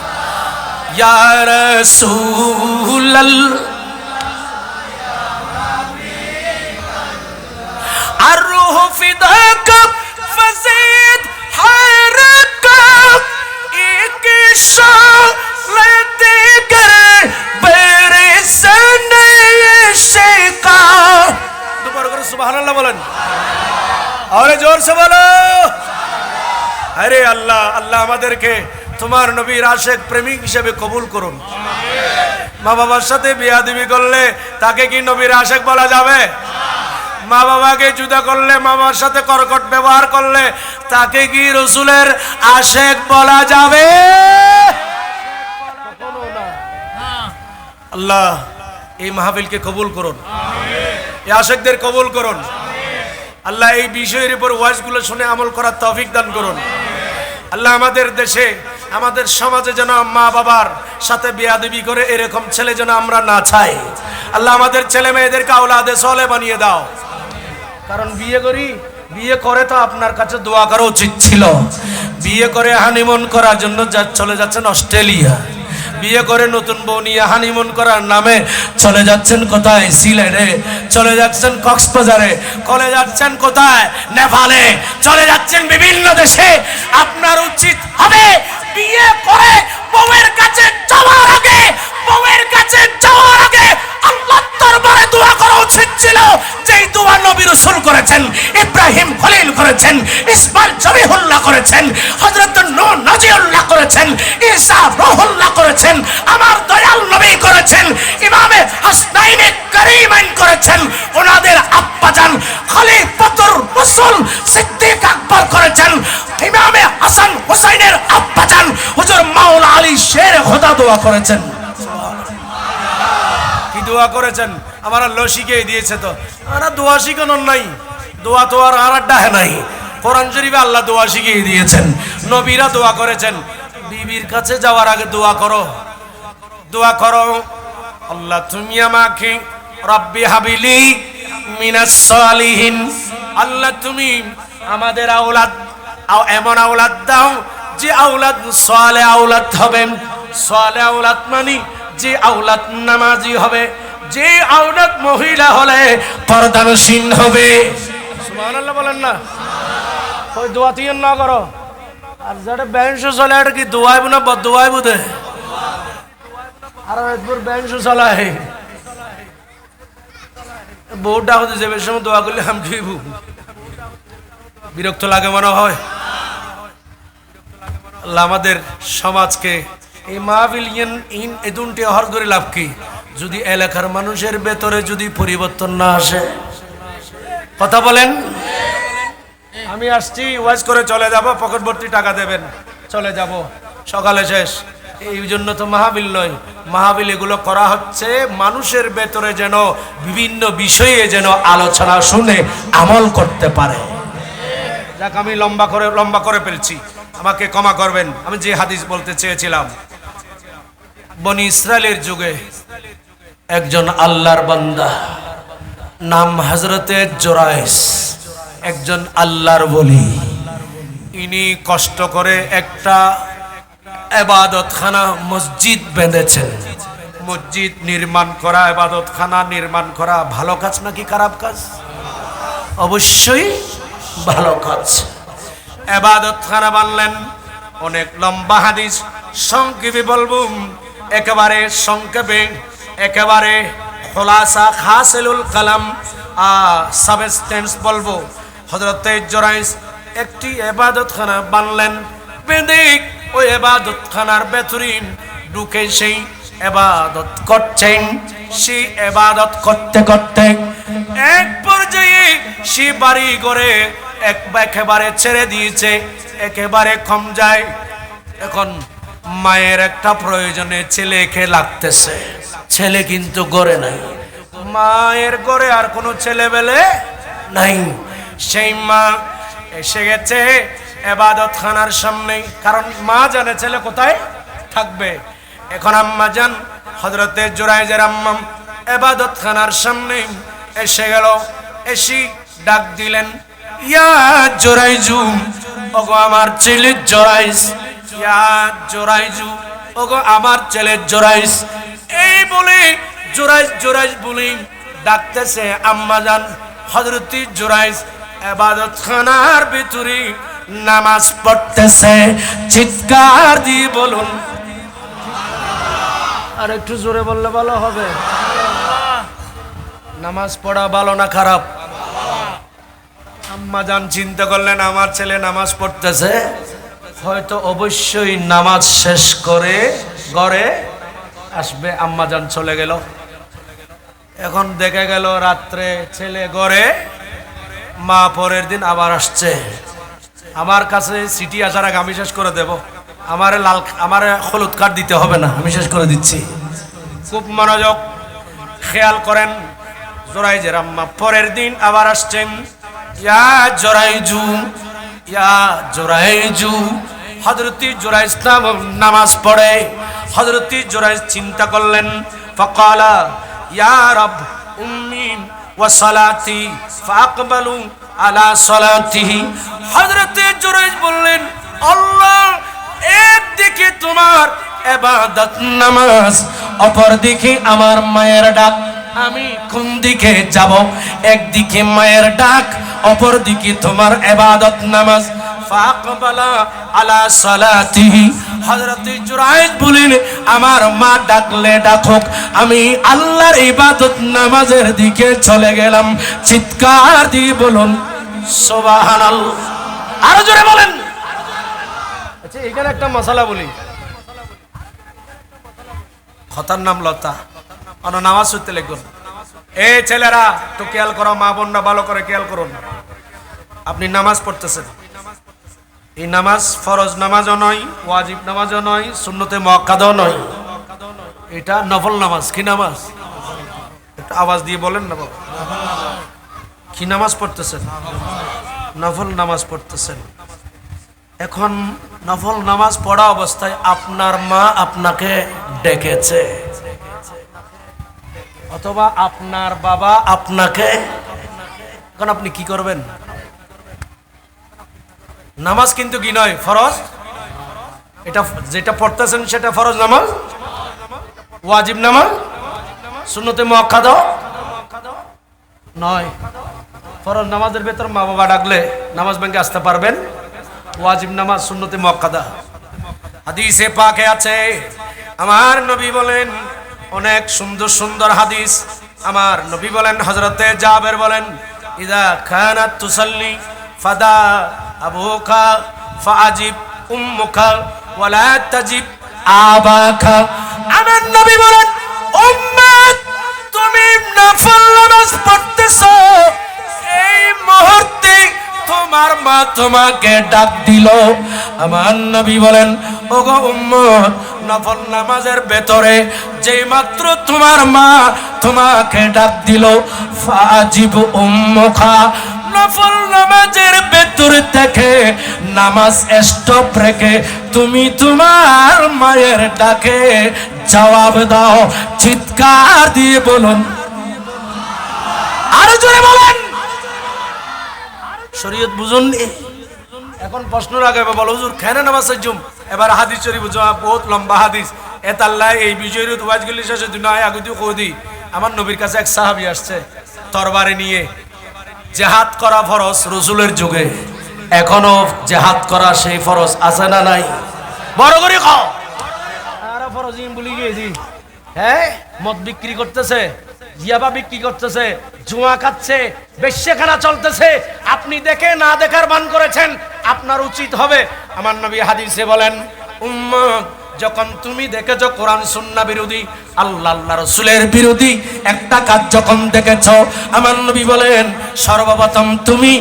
या रसूलल अर्रूह फिदाका फज़ीद हरका एक शालत कर बेरे सने शेका। दोबारा करो सुबहानाल्लाह बोलें, और जोर से बोलो। अरे अल्लाह, अल्लाह আমাদেরকে তোমার নবীর আশিক প্রেমিক হিসেবে কবুল করুন। মা বাবার সাথে বিয়াদবি করলে তাকে কি নবীর আশিক বলা যাবে? মা বাবাকে জুদা করলে, মা বাবার সাথে কর্কট ব্যবহার করলে তাকে কি রাসূলের আশিক বলা যাবে? আল্লাহ এই মাহফিলকে কবুল করুন, এই আশিকদের কবুল করুন। আল্লাহ এই বিষয়ের উপর ওয়াজগুলো শুনে আমল করার তৌফিক দান করুন। আল্লাহ আমাদের দেশে, আমাদের সমাজে যেন মা বাবার সাথে বেয়াদবি করে এরকম ছেলে যেন আমরা না চাই। আল্লাহ আমাদের ছেলে মেয়েদেরকে আওলাদে সালেহ বানিয়ে দাও। কারণ বিয়ে করে তো আপনার কাছে দোয়া করা উচিত ছিল। বিয়ে করে হানিমুন করার জন্য চলে যাচ্ছেন অস্ট্রেলিয়া, বিয়ে করে নতুন বউ নিয়ে হানিমুন করার নামে চলে যাচ্ছেন কোথায়? সিলেটে, চলে যাচ্ছেন কক্সবাজারে, চলে যাচ্ছেন কোথায়? নেপালে, চলে যাচ্ছেন বিভিন্ন দেশে। আপনার উচিত হবে বিয়ে করে বউয়ের কাছে যাওয়ার আগে, বউয়ের কাছে যাওয়ার আগে আল্লাহর দরবারে দোয়া করা উচিত ছিল। যেই দোয়া নবী রাসূল করেছেন, ইব্রাহিম খলিল করেছেন, ইসমাইল জবিহুল্লাহ করেছেন, হযরত নূহ নাজিউল্লাহ করেছেন, ঈসা রূহুল্লাহ করেছেন, আমার দয়াল নবী করেছেন, ইমামে হাসনাইনে কারীমাইন করেছেন, ওনাদের আব্বাজান খলিফাতুর রাসূল সিদ্দিক আকবর করেছেন, ইমামে হাসান হুসাইনের আব্বাজান হুজুর মাওলা আলী শের খোদা দোয়া করেছেন? কি দোয়া করেছেন? আমার আল্লাহ শিখিয়ে দিয়েছে। তো আমরা দোয়া শিখানোর নাই, দোয়া তো আর ডাহে নাই। কোরআন শরীফে আল্লাহ দোয়া শিখিয়ে দিয়েছেন, নবীরা দোয়া করেছেন। বিবির কাছে যাওয়ার আগে দোয়া করো, দোয়া করো, আল্লাহ তুমি আমাকে রব্বি হাবিলি মিনাস সালিহিন, আল্লাহ তুমি আমাদের আওলাদ এমন আওলাদ দাও যে আওলাদ সালেহ আওলাদ হবে। সালেহ আওলাদ মানে যে আওলাদ নামাজি হবে, যে আওলাদ মহিলা হলে পর্দানশীল হবে। সুবহানাল্লাহ বলেন না? ওই দোয়া তুই না করো। আর যারা ব্যাংশ চলে এটা কি দোয়াইব না বদোয়াইব দে? আর একবার ব্যাংশ চলায় বউটা হতে যাবে সময় দোয়া করলে আমি খাইব, বিরক্ত লাগে মনে হয়। আল্লাহ আমাদের সমাজকে এই মাহফিল এই দুটি হর করে লাভ কি যদি এলাকার মানুষের ভেতরে যদি পরিবর্তন না আসে? কথা বলেন। আমি আসছি ওয়াজ করে চলে যাব, পকেট ভর্তি টাকা দেবেন, চলে যাব, সকালে শেষ। এই জন্য তো মাহফিল নয়, মাহফিল এগুলো করা হচ্ছে মানুষের ভেতরে যেন বিভিন্ন বিষয়ে যেন আলোচনা শুনে আমল করতে পারে। যাক, আমি লম্বা করে ফেলছি, আমাকে ক্ষমা করবেন। আমি যে হাদিস বলতে চেয়েছিলাম, বনি ইসরায়েলের যুগে একজন আল্লাহর বান্দা নাম হযরতে জুরাইস, একজন আল্লাহর ওলি। ইনি কষ্ট করে একটা ইবাদতখানা মসজিদ বেঁধেছেন। মসজিদ নির্মাণ করা, ইবাদতখানা নির্মাণ করা ভালো কাজ নাকি খারাপ কাজ? অবশ্যই ভালো কাজ। ইবাদতখানা বানলেন, অনেক লম্বা হাদিস, সংক্ষেপে বলবো, একেবারে সংক্ষেপে, একেবারে খোলাসা খাসিলুল কালাম সাবস্টেন্স বলবো। হযরতে জুরাইস একটি ইবাদতখানা বানলেন, বেঁধে ওই ইবাদতখানার ভেতরে ঢুকে সেই ইবাদত করছেন। সেই ইবাদত করতে করতে এক পর্যায়ে সে বাড়ি ঘরে একেবারে ছেড়ে দিয়েছে, একেবারে কম যায়। এখন মায়ের একটা প্রয়োজনে ছেলেকে লাগতেছে, ছেলে কিন্তু ঘরে নাই, মায়ের ঘরে আর কোনো ছেলে বেলে নাই। সেই মা এসে গেছে ইবাদতখানার সামনে, কারণ মা জানে ছেলে কোথায় থাকবে। এখন আম্মা জান হযরতে জুরাইজের আম্মা ইবাদতখানার সামনে এসে গেল, এসে ডাক দিলেন, ইয়া জুরাইজু, ওগো আমার ছেলে জুরাইস, ইয়া জুরাইজু, ওগো আমার ছেলে জুরাইস। এই বলে জুরাইস জুরাইস বলে ডাকতেছে আম্মা জান হযরতে জুরাইস ইবাদতখানার ভিতরে নামাজ পড়তেছে। চিৎকার দিয়ে বলুন, আর একটু জোরে বললে ভালো হবে। নামাজ পড়া ভালো না খারাপ? আম্মা জান চিন্তা করলেন আমার ছেলে নামাজ পড়তেছে, হয়তো অবশ্যই নামাজ শেষ করে ঘরে আসবে। আম্মা জান চলে গেল। এখন দেখা গেল রাত্রে ছেলে ঘরে, মা পরের দিন আবার আসছে। আমার কাছে সিটি আসার আগে আমি শেষ করে দেব, আমার হলুদ কার্ড দিতে হবে না, আমি শেষ করে দিচ্ছি। খুব মনোযোগ খেয়াল করেন। জুরাইজের আম্মা পরের দিন আবার আসছেন, ইয়া জুরাইজু, ইয়া জুরাইজু। হযরতে জুরাইজ নামাজ পড়ে। হযরতে জুরাইজ চিন্তা করলেন, ফাকালা ইয়া রব উম্মি ওয়া সালাতি ফাকবালু আলা সালাতিহি। হযরতে জুরাইজ বললেন, আল্লাহ, একদিকে তোমার ইবাদত নামাজ, অপর দিকে আমার মায়ের ডাক, আমি কোন দিকে যাব? একদিকে মায়ের ডাক, অপর দিকে তোমার ইবাদত নামাজ। ফাকবালা আলা সালাতিহি। হযরতে জুরাইজ বলেন, আমার মা ডাকলে ডাকুক, আমি আল্লাহর ইবাদত নামাজের দিকে চলে গেলাম। চিৎকার দিয়ে বলুন সুবহানাল্লাহ। আরো জোরে বলেন। আচ্ছা, এখানে একটা মশলা বলি, খতার নাম লতা, নামাজ পড়তে লিখুন। এই ছেলেরা তো খেয়াল করো, মা বোনরা ভালো করে খেয়াল করুন। আপনি নামাজ পড়তেছেন, এই নামাজ ফরজ নামাজও নয়, ওয়াজিব নামাজও নয়, সুন্নতে মুআক্কাদাও নয়। এটা নফল নামাজ। কি নামাজ? একটা আওয়াজ দিয়ে বলেন না বাবা। কি নামাজ পড়তেছেন? নফল নামাজ পড়তেছেন। এখন নফল নামাজ পড়া অবস্থায় আপনার মা আপনাকে ডেকেছে, অথবা আপনার বাবা আপনাকে, এখন আপনি কি করবেন? নামাজ কিন্তু কি নয়, ফরজ। এটা যেটা পড়তেছেন সেটা ফরজ নামাজ, ওয়াজিব নামাজ, সুন্নতে মুআক্কাদা নয়। ফরজ নামাজের ভেতর মা বাবা ডাকলে নামাজ ভেঙে আসতে পারবেন। ওয়াজিব নামাজ, সুন্নতে মুআক্কাদা। হাদিসে পাকে আছে, আমার নবী বলেন, অনেক সুন্দর সুন্দর হাদিস। আমার নবী বলেন, হযরতে জাবের বলেন, ইযা কানাত তুসাল্লি ফাদা আবুকা ফাআজিব উম্মুকা ওয়ালা তাজিব আবাকা। আমার নবী বলেন, উম্মত তুমি নফল নামাজ পড়তেছো, এই মুহূর্তে তোমার মা তোমাকে ডাক দিল। আমার নবী বলেন, ওগো উম্মত, নফল নামাজের ভেতরে যেই মাত্র তোমার মা তোমাকে ডাক দিল, ফাজিব উম্মুকা, নফল নামাজের ভেতর থেকে নামাজ স্টপ রেখে তুমি তোমার মায়ের ডাকে জবাব দাও। চিৎকার দিয়ে বলুন, আরো জোরে বলেন। শরীয়ত বুঝুন। এখন প্রশ্ন রাখবে, বলো হুজুর কেন নামাজ সাজুম? এবার হাদিস শরীফ বুঝো, বহুত লম্বা হাদিস। এতাল্লাহ এই বিষয়ের ওয়াজগুলি শেষে দুনিয়ায় আগুদি কোদি। আমার নবীর কাছে এক সাহাবী আসছে তরবারি নিয়ে। জিহাদ করা ফরজ রাসূলের যুগে, এখনো জিহাদ করা সেই ফরজ আছে না নাই? বড় করে কও। আর ফরজ ইম বলি গিয়েছি। হ্যাঁ, মদ বিক্রি করতেছে, ইয়াবা বিক্রি করতেছে, জুয়া খাচ্ছে, বেশ্যাখানা চলতেছে, আপনি দেখে না দেখার ভান করেছেন, আপনার উচিত হবে। আমার নবী হাদিসে বলেন, উম্মত যখন তুমি দেখেছো কোরআন সুন্নাহ বিরোধী, আল্লাহ রাসূলের বিরোধী একটা কাজ যখন দেখেছো, আমার নবী বলেন, সর্বপ্রথম তুমি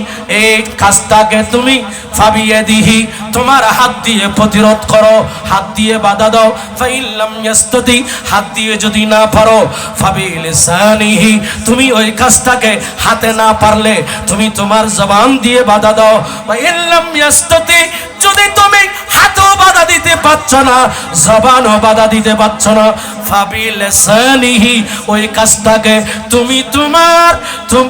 এই কাজটাকে তুমি ফাবিয়াদিহি, তোমার হাত দিয়ে প্রতিরোধ করো, হাত দিয়ে বাধা দাও। ফাইল্লাম ইয়াস্তাতি, হাত দিয়ে যদি না পারো, ফাবিলিসানিহি, তুমি ওই কাজটাকে হাতে না পারলে তুমি তোমার জবান দিয়ে বাধা দাও। ফাইল্লাম ইয়াস্তাতি, যদি তুমি হাতও বাধা দিতে পারছো না, জবানও বাধা দিতে পারছো না, ফাবিলিসানিহি, ওই কাজটাকে তুমি তোমার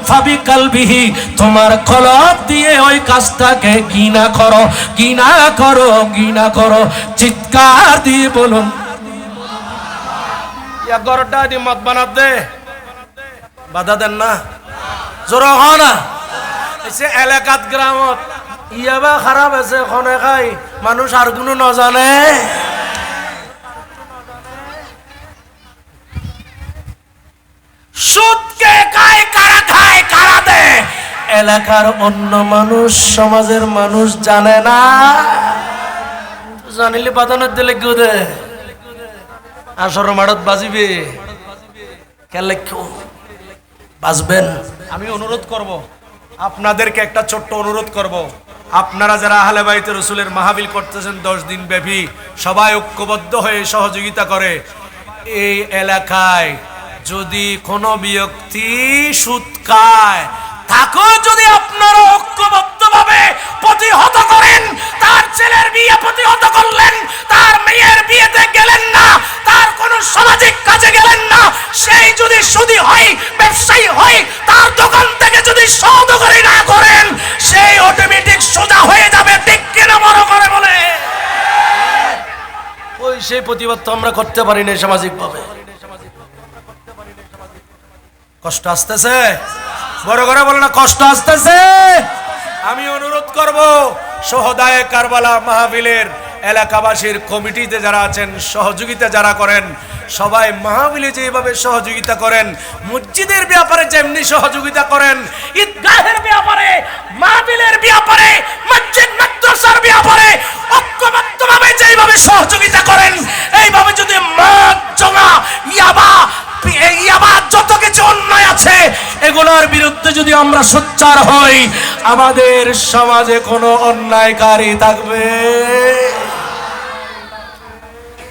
ফাবি কালবিহি, তোমার কলব দিয়ে ওই কাজটাকে ঘৃণা করো, ঘৃণা করো, ঘৃণা করো। চিৎকার দিয়ে বলুন, গরটা দিয়ে মত বানাত দে, বাধা দেন না, জোর হয় না। এসে এলাকাত গ্রামত ইয়াবা খারাপ আছে, খনে খাই মানুষ আর কোনো নজানে। সুদ কে খায়, কারা খায়, কারা দেয়, এলাকার অন্য মানুষ, সমাজের মানুষ জানে না। জানিলে বাদানত দিলে কেউ দে, আসর মাঠত বাজিবে, কেলে কেউ বাজবেন। আমি অনুরোধ করব, আপনাদেরকে একটা ছোট্ট অনুরোধ করব, আপনারা যারা আহলে বাইতে রাসূলের মাহফিল করতেছেন 10 দিন ব্যাপী, সবাই ঐক্যবদ্ধ হয়ে সহযোগিতা করে। এই এলাকায় যদি কোনো ব্যক্তি সুদ খায় থাকো, যদি আপনারা ঐক্যবদ্ধভাবে প্রতিহত করেন, তার ছেলের বিয়ে প্রতিহত করলেন, তার মেয়ের বিয়েতে গেলেন না, তার কোনো সামাজিক কাজে গেলেন না, সেই যদি সুদী হয়, ব্যবসায়ী হয়, তার দোকান থেকে যদি সহযোগী না করেন, সেই অটোমেটিক সোজা হয়ে যাবে। ঠিক কিনা বড় করে বলে? ওই সেই প্রতিবাদ তো আমরা করতে পারি না সামাজিকভাবে। কষ্ট আসতেছে, বড় করে বলে না, কষ্ট আসতেছে। আমি অনুরোধ করব, শহদায়ে কারবালা মাহফিলের এলাকাবাসীর কমিটিতে যারা আছেন, সহযোগিতা যারা করেন, সবাই মাহফিলে যেভাবে সহযোগিতা করেন, মসজিদের ব্যাপারে যেমনি সহযোগিতা করেন, ঈদগাহের ব্যাপারে, মাহফিলের ব্যাপারে, মসজিদ মাদ্রাসার ব্যাপারে ঐক্যবদ্ধভাবে যেভাবে সহযোগিতা করেন, এইভাবে যদি মদ, জমা, ইয়াবা, যত কিছু অন্যায় আছে, এগুলোর বিরুদ্ধে যদি আমরা সোচ্চার হই, আমাদের সমাজে কোনো অন্যায়কারী থাকবে?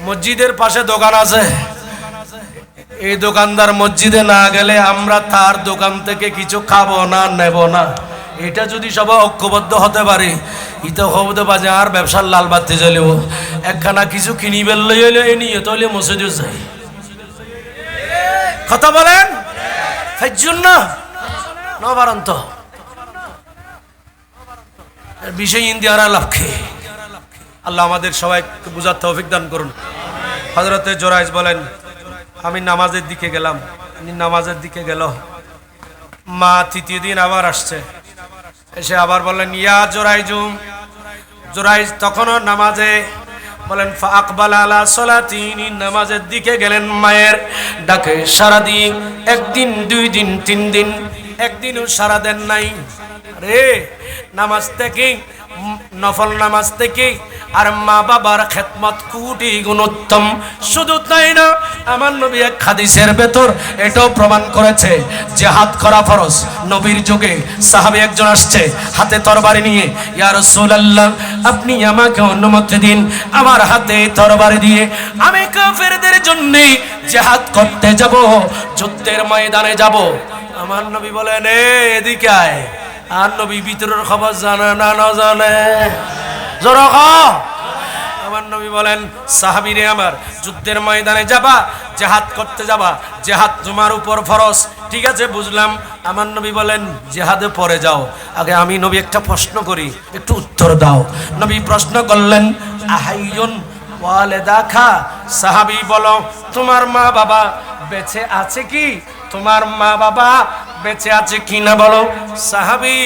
মসজিদের পাশে দোকান আছে, এই দোকানদার মসজিদে না গেলে আমরা তার দোকান থেকে কিছু খাবো না, নেব না। এটা যদি সবাই ঐক্যবদ্ধ হতে পারে, ইতো হতে বাজে আর ব্যবসার লাল বাতি জ্বলিব। একখানা কিছু কিনি বেললে হইলে এই নিয়ে তো হইলে মসজিদে যাই। কথা বলেন জন্য নবারন্ত বিষয় ইন্দিয়ারা লক্ষ্যে আল্লাহ আমাদের সবাইকে বুঝার তৌফিক দান করুন। হযরতে জুরাইজ বলেন, আমি নামাজের দিকে গেলাম। নামাজের দিকে গেল, মা তৃতীয় দিন আবার আসছে, এসে আবার বললেন, ইয়া জুরাইজুম। জুরাইজ তখনও নামাজে, বলেন ফাকবাল আলা সালাতিনি, নামাজের দিকে গেলেন। মায়ের ডাকে সারা দিন, একদিন, 2 দিন, 3 দিন, একদিনও সারা দেন নাই। আরে নামাজ থেকে, নফল নামাজ থেকে আর মা বাবার খেদমত কোটি গুণ উত্তম। শুধু তাই না, আমার নবী এক হাদিসের ভেতর এটাও প্রমাণ করেছে জিহাদ করা ফরজ। নবীর যুগে সাহাবী একজন আসছে হাতে তরবারি নিয়ে, ইয়া রাসূলুল্লাহ আপনি আমাকে অনুমতি দিন, আমার হাতে তরবারি দিয়ে আমি কাফেরদের জন্য জিহাদ করতে যাব, যুদ্ধের ময়দানে যাব। আমার নবী বলেন, এদিকে আয়। আর নবী ভিতরের খবর জানে না, না জানে? জোরে কও। আমার নবী বলেন, সাহাবীরে আমার, যুদ্ধের ময়দানে যাবা, জিহাদ করতে যাবা, জিহাদ তোমার উপর ফরজ। ঠিক আছে, বুঝলাম। আমার নবী বলেন, জিহাদে পরে যাও, আগে আমি নবী একটা প্রশ্ন করি, একটু উত্তর দাও। নবী প্রশ্ন করলেন, আহাইয়ুন ওয়ালিদাকা, সাহাবী বলো, তোমার মা বাবা বেঁচে আছে কি? তোমার মা বাবা বেঁচে আছে কি না বলো। সাহাবী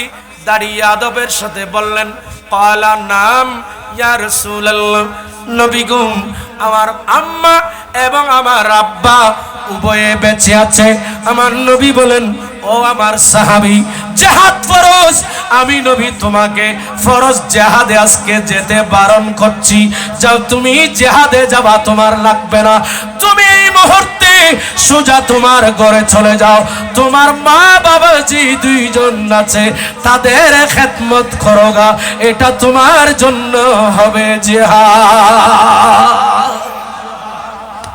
দাঁড়িয়ে আদবের সাথে বললেন, ক্বালা নাম ইয়া রাসূলুল্লাহ, নবী গো আমার আম্মা এবং আমার আব্বা উভয়ে বেঁচে আছে। আমার নবী বলেন, ও আমার সাহাবী, জিহাদ ফরজ, আমি নবী তোমাকে ফরজ জিহাদে আজকে যেতে বারণ করছি। যাও, তুমি জিহাদে যাবা, তোমার লাগবে না। তুমি এই মুহূর্তে সোজা তোমার ঘরে চলে যাও, তোমার মা বাবা যে 2 জন আছে তাদের খেদমত করোগা, এটা তোমার জন্য হবে জিহাদ।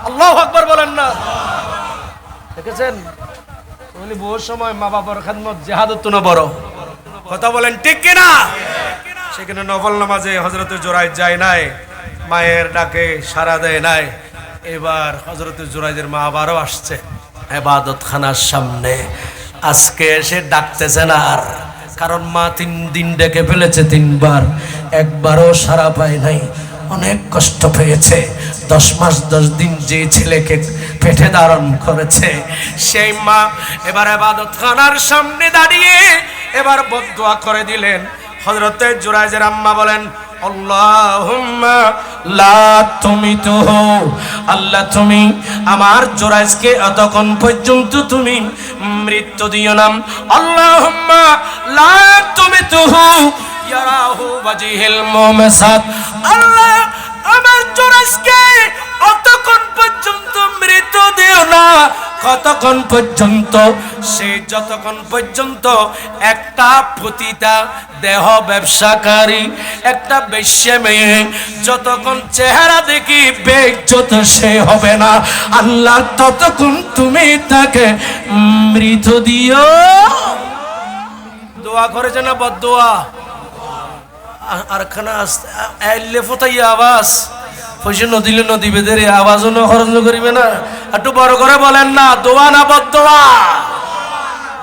আল্লাহু আকবার বলেন না? দেখেছেন, বহু সময় মা বাবার খেদমত জিহাদের তুনো বড়। কথা বলেন ঠিক কিনা? সেখানে নফল নামাজে হযরতে জুরাইজ যায় নাই, মায়ের ডাকে সাড়া দেয় নাই। এবার হযরতে জুরাইজের মা আবারও আসছে ইবাদত খানার সামনে। আজকে এসে ডাকতেছেন আর, কারণ মা 3 দিন ডেকে ফেলেছে, 3 বার, একবারও সাড়া পায় নাই। অনেক কষ্ট পেয়েছে। 10 মাস 10 দিন যে ছেলেকে পেটে ধারণ করেছে, সেই মা এবার ইবাদত খানার সামনে দাঁড়িয়ে এবার বদদুয়া করে দিলেন। হযরতে জুরাইজের আম্মা বলেন, আল্লাহুম্মা লা তুমিতুহু, আল্লাহ তুমি আমার জুরাইজকে এতক্ষণ পর্যন্ত তুমি মৃত্যু দিও না। আল্লাহুম্মা লা তুমিতুহু ইয়ারাহু ওয়াজিহিল মুমসাদ, আল্লাহ আমার জুরাইজকে অতক্ষণ পর্যন্ত মৃত্যু দিও না, কতক্ষণ পর্যন্ত? সে যতক্ষণ পর্যন্ত একটা পতিতা দেহ ব্যবসাকারী, একটা বেশ্যা মেয়ে যতক্ষণ চেহারা দেখি বেইজ্জত সে হবে না, আল্লাহ ততক্ষণ তুমি তাকে মৃত্যু দিও। দোয়া করেছে না বদদোয়া? আর খানা আইলে ফতাইয়া আওয়াজ পয়সা নদিলে নদী বেদের আওয়াজও খরচ করিবে না। একটু বড় করে বলেন না, দোয়া না বদদোয়া?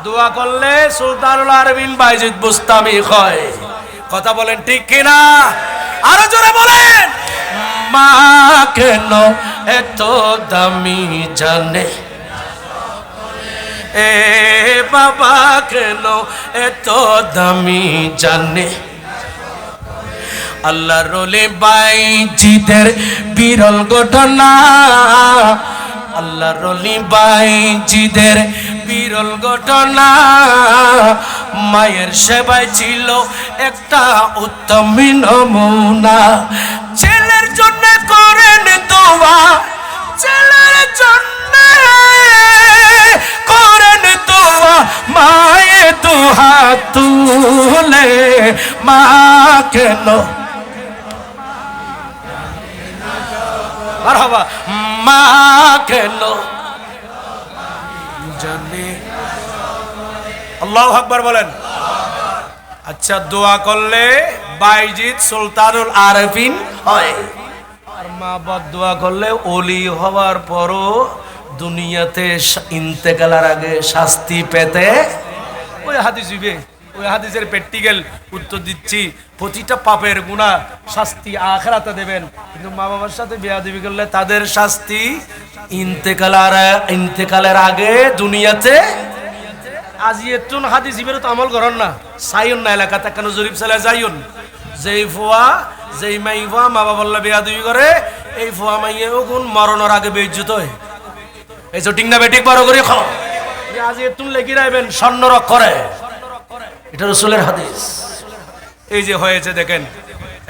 দোয়া করলে সুলতানুল আরবিন বাইজিদ বুস্তামি হয়। কথা বলেন ঠিক কিনা? আরো জোরে বলেন। মা কেন এত দামি জানে, এ বাবা কেন এত দামি জানে, আল্লাহর রোলে বাইজিদের বিরল ঘটনা, আল্লাহর রোলে বাইজিদের বিরল ঘটনা। মায়ের সেবায় ছিল একটা উত্তম নমুনা। ছেলের জন্য করেন দোয়া, ছেলের জন্য করেন দোয়া, মায়ে দুহাত তুলে। মা কেন, মারহাবা, মা কেন জানে। আল্লাহু আকবার বলেন। আচ্ছা, দোয়া করলে বাইজিদ সুলতানুল আরেফিন হয়, আর মা বদদোয়া করলে ওলি হওয়ার পরও দুনিয়াতে ইন্তেকালের আগে শাস্তি পেতে। ওই হাদিস হইবে, ওই হাদিসের প্র্যাকটিক্যাল উত্তর দিচ্ছি। প্রতিটা পাপের গুনাহ শাস্তি আখিরাতে দেবেন, কিন্তু মা বাবার সাথে বেয়াদবি করলে তাদের শাস্তি ইন্তেকালের আগে দুনিয়াতে। আজি এতুন হাদিস ইবের তো আমল করেন না, সাইন না এলাকাতে কেন জরিপ চালা যাইন। যেই ফুয়া যেই মাই ফুয়া মা বাবার বেয়াদবি করে, এই ফুয়া মাইয়েও কোন মরণের আগে বেইজ্জত হয়। এই জটিং না বেটিক বড় করে খাও, আজি এতুন লেগে রাখবেন স্বর্ণরক করে, এটা রাসূলের হাদিস। এই যে হয়েছে দেখেন,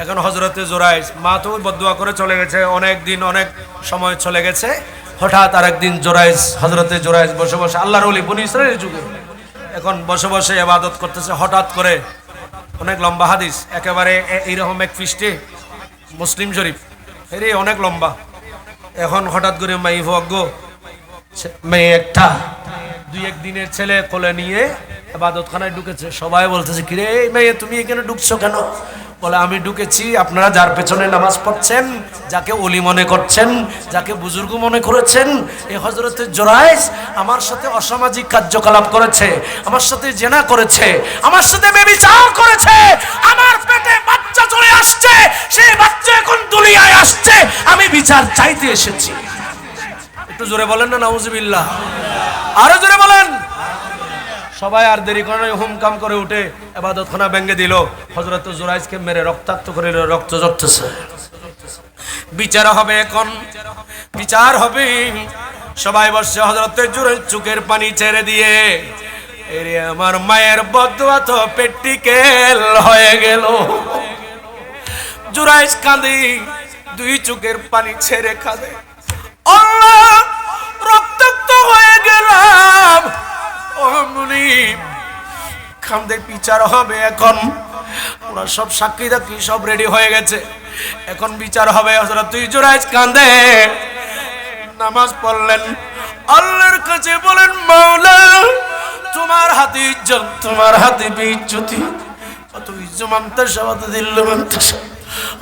এখন হযরতে জুরাইজ মা তো বদদুয়া করে চলে গেছে, অনেক দিন অনেক সময় চলে গেছে। হঠাৎ আরেকদিন জুরাইজ, হযরতে জুরাইজ বসে বসে, আল্লাহর ওলি বনি ইসরাইলের যুগে, এখন বসে বসে ইবাদত করতেছে। হঠাৎ করে, অনেক লম্বা হাদিস, একেবারে এইরকম এক পৃষ্ঠে, মুসলিম শরীফ, এরে অনেক লম্বা। এখন হঠাৎ করে মাই ভগ্য মেয়ে একটা 2-1 দিনের ছেলে কোলে নিয়ে ইবাদতখানায় ঢুকেছে। সবাই বলতেছে, কিরে মেয়ে তুমি এখানে ঢুকছো কেন? বলে, আমি ঢুকেছি আপনারা যার পেছনে নামাজ পড়ছেন, যাকে ওলি মনে করছেন, যাকে বুজুর্গ মনে করেছেন, এই হযরতে জুরাইজ আমার সাথে অসামাজিক কার্যকলাপ করেছে, আমার সাথে জেনা করেছে, আমার সাথে ব্যভিচার করেছে, আমার পেটে বাচ্চা চলে আসছে, সেই বাচ্চা এখন দুনিয়ায় আসছে, আমি বিচার চাইতে এসেছি। একটু জোরে বলেন না নাউজুবিল্লাহ, আরো জোরে বলেন। সবাই আর দেরি করে হুমকাম করে উঠে ইবাদতখানা ভেঙে দিল, হযরত জুরাইজকে মেরে রক্তাক্ত করে রক্ত ঝরতেছে। বিচার হবে, এখন বিচার হবে। সবাই বসে, হযরত জুরাইজ চোখের পানি ছেড়ে দিয়ে, এরে আমার মায়ের বদদুয়া তো প্র্যাকটিক্যাল হয়ে গেল। জুরাইজ কাঁদে, 2 চোখের পানি ছেড়ে কাঁদে, আল্লাহ রক্তাক্ত হয়ে গেলাম। ও মুনিব, খামদের বিচার হবে এখন। ওরা সব সাক্ষী দাক্ষী সব রেডি হয়ে গেছে, এখন বিচার হবে। হযরত জুরাইজ কাঁদে, নামাজ পড়লেন, আল্লাহর কাছে বলেন, মাওলা তোমার হাতে ইজ্জত, তোমার হাতে বেইজ্জতি, কত ইজ্জত মানতাস আমাদের দিল মানতাস।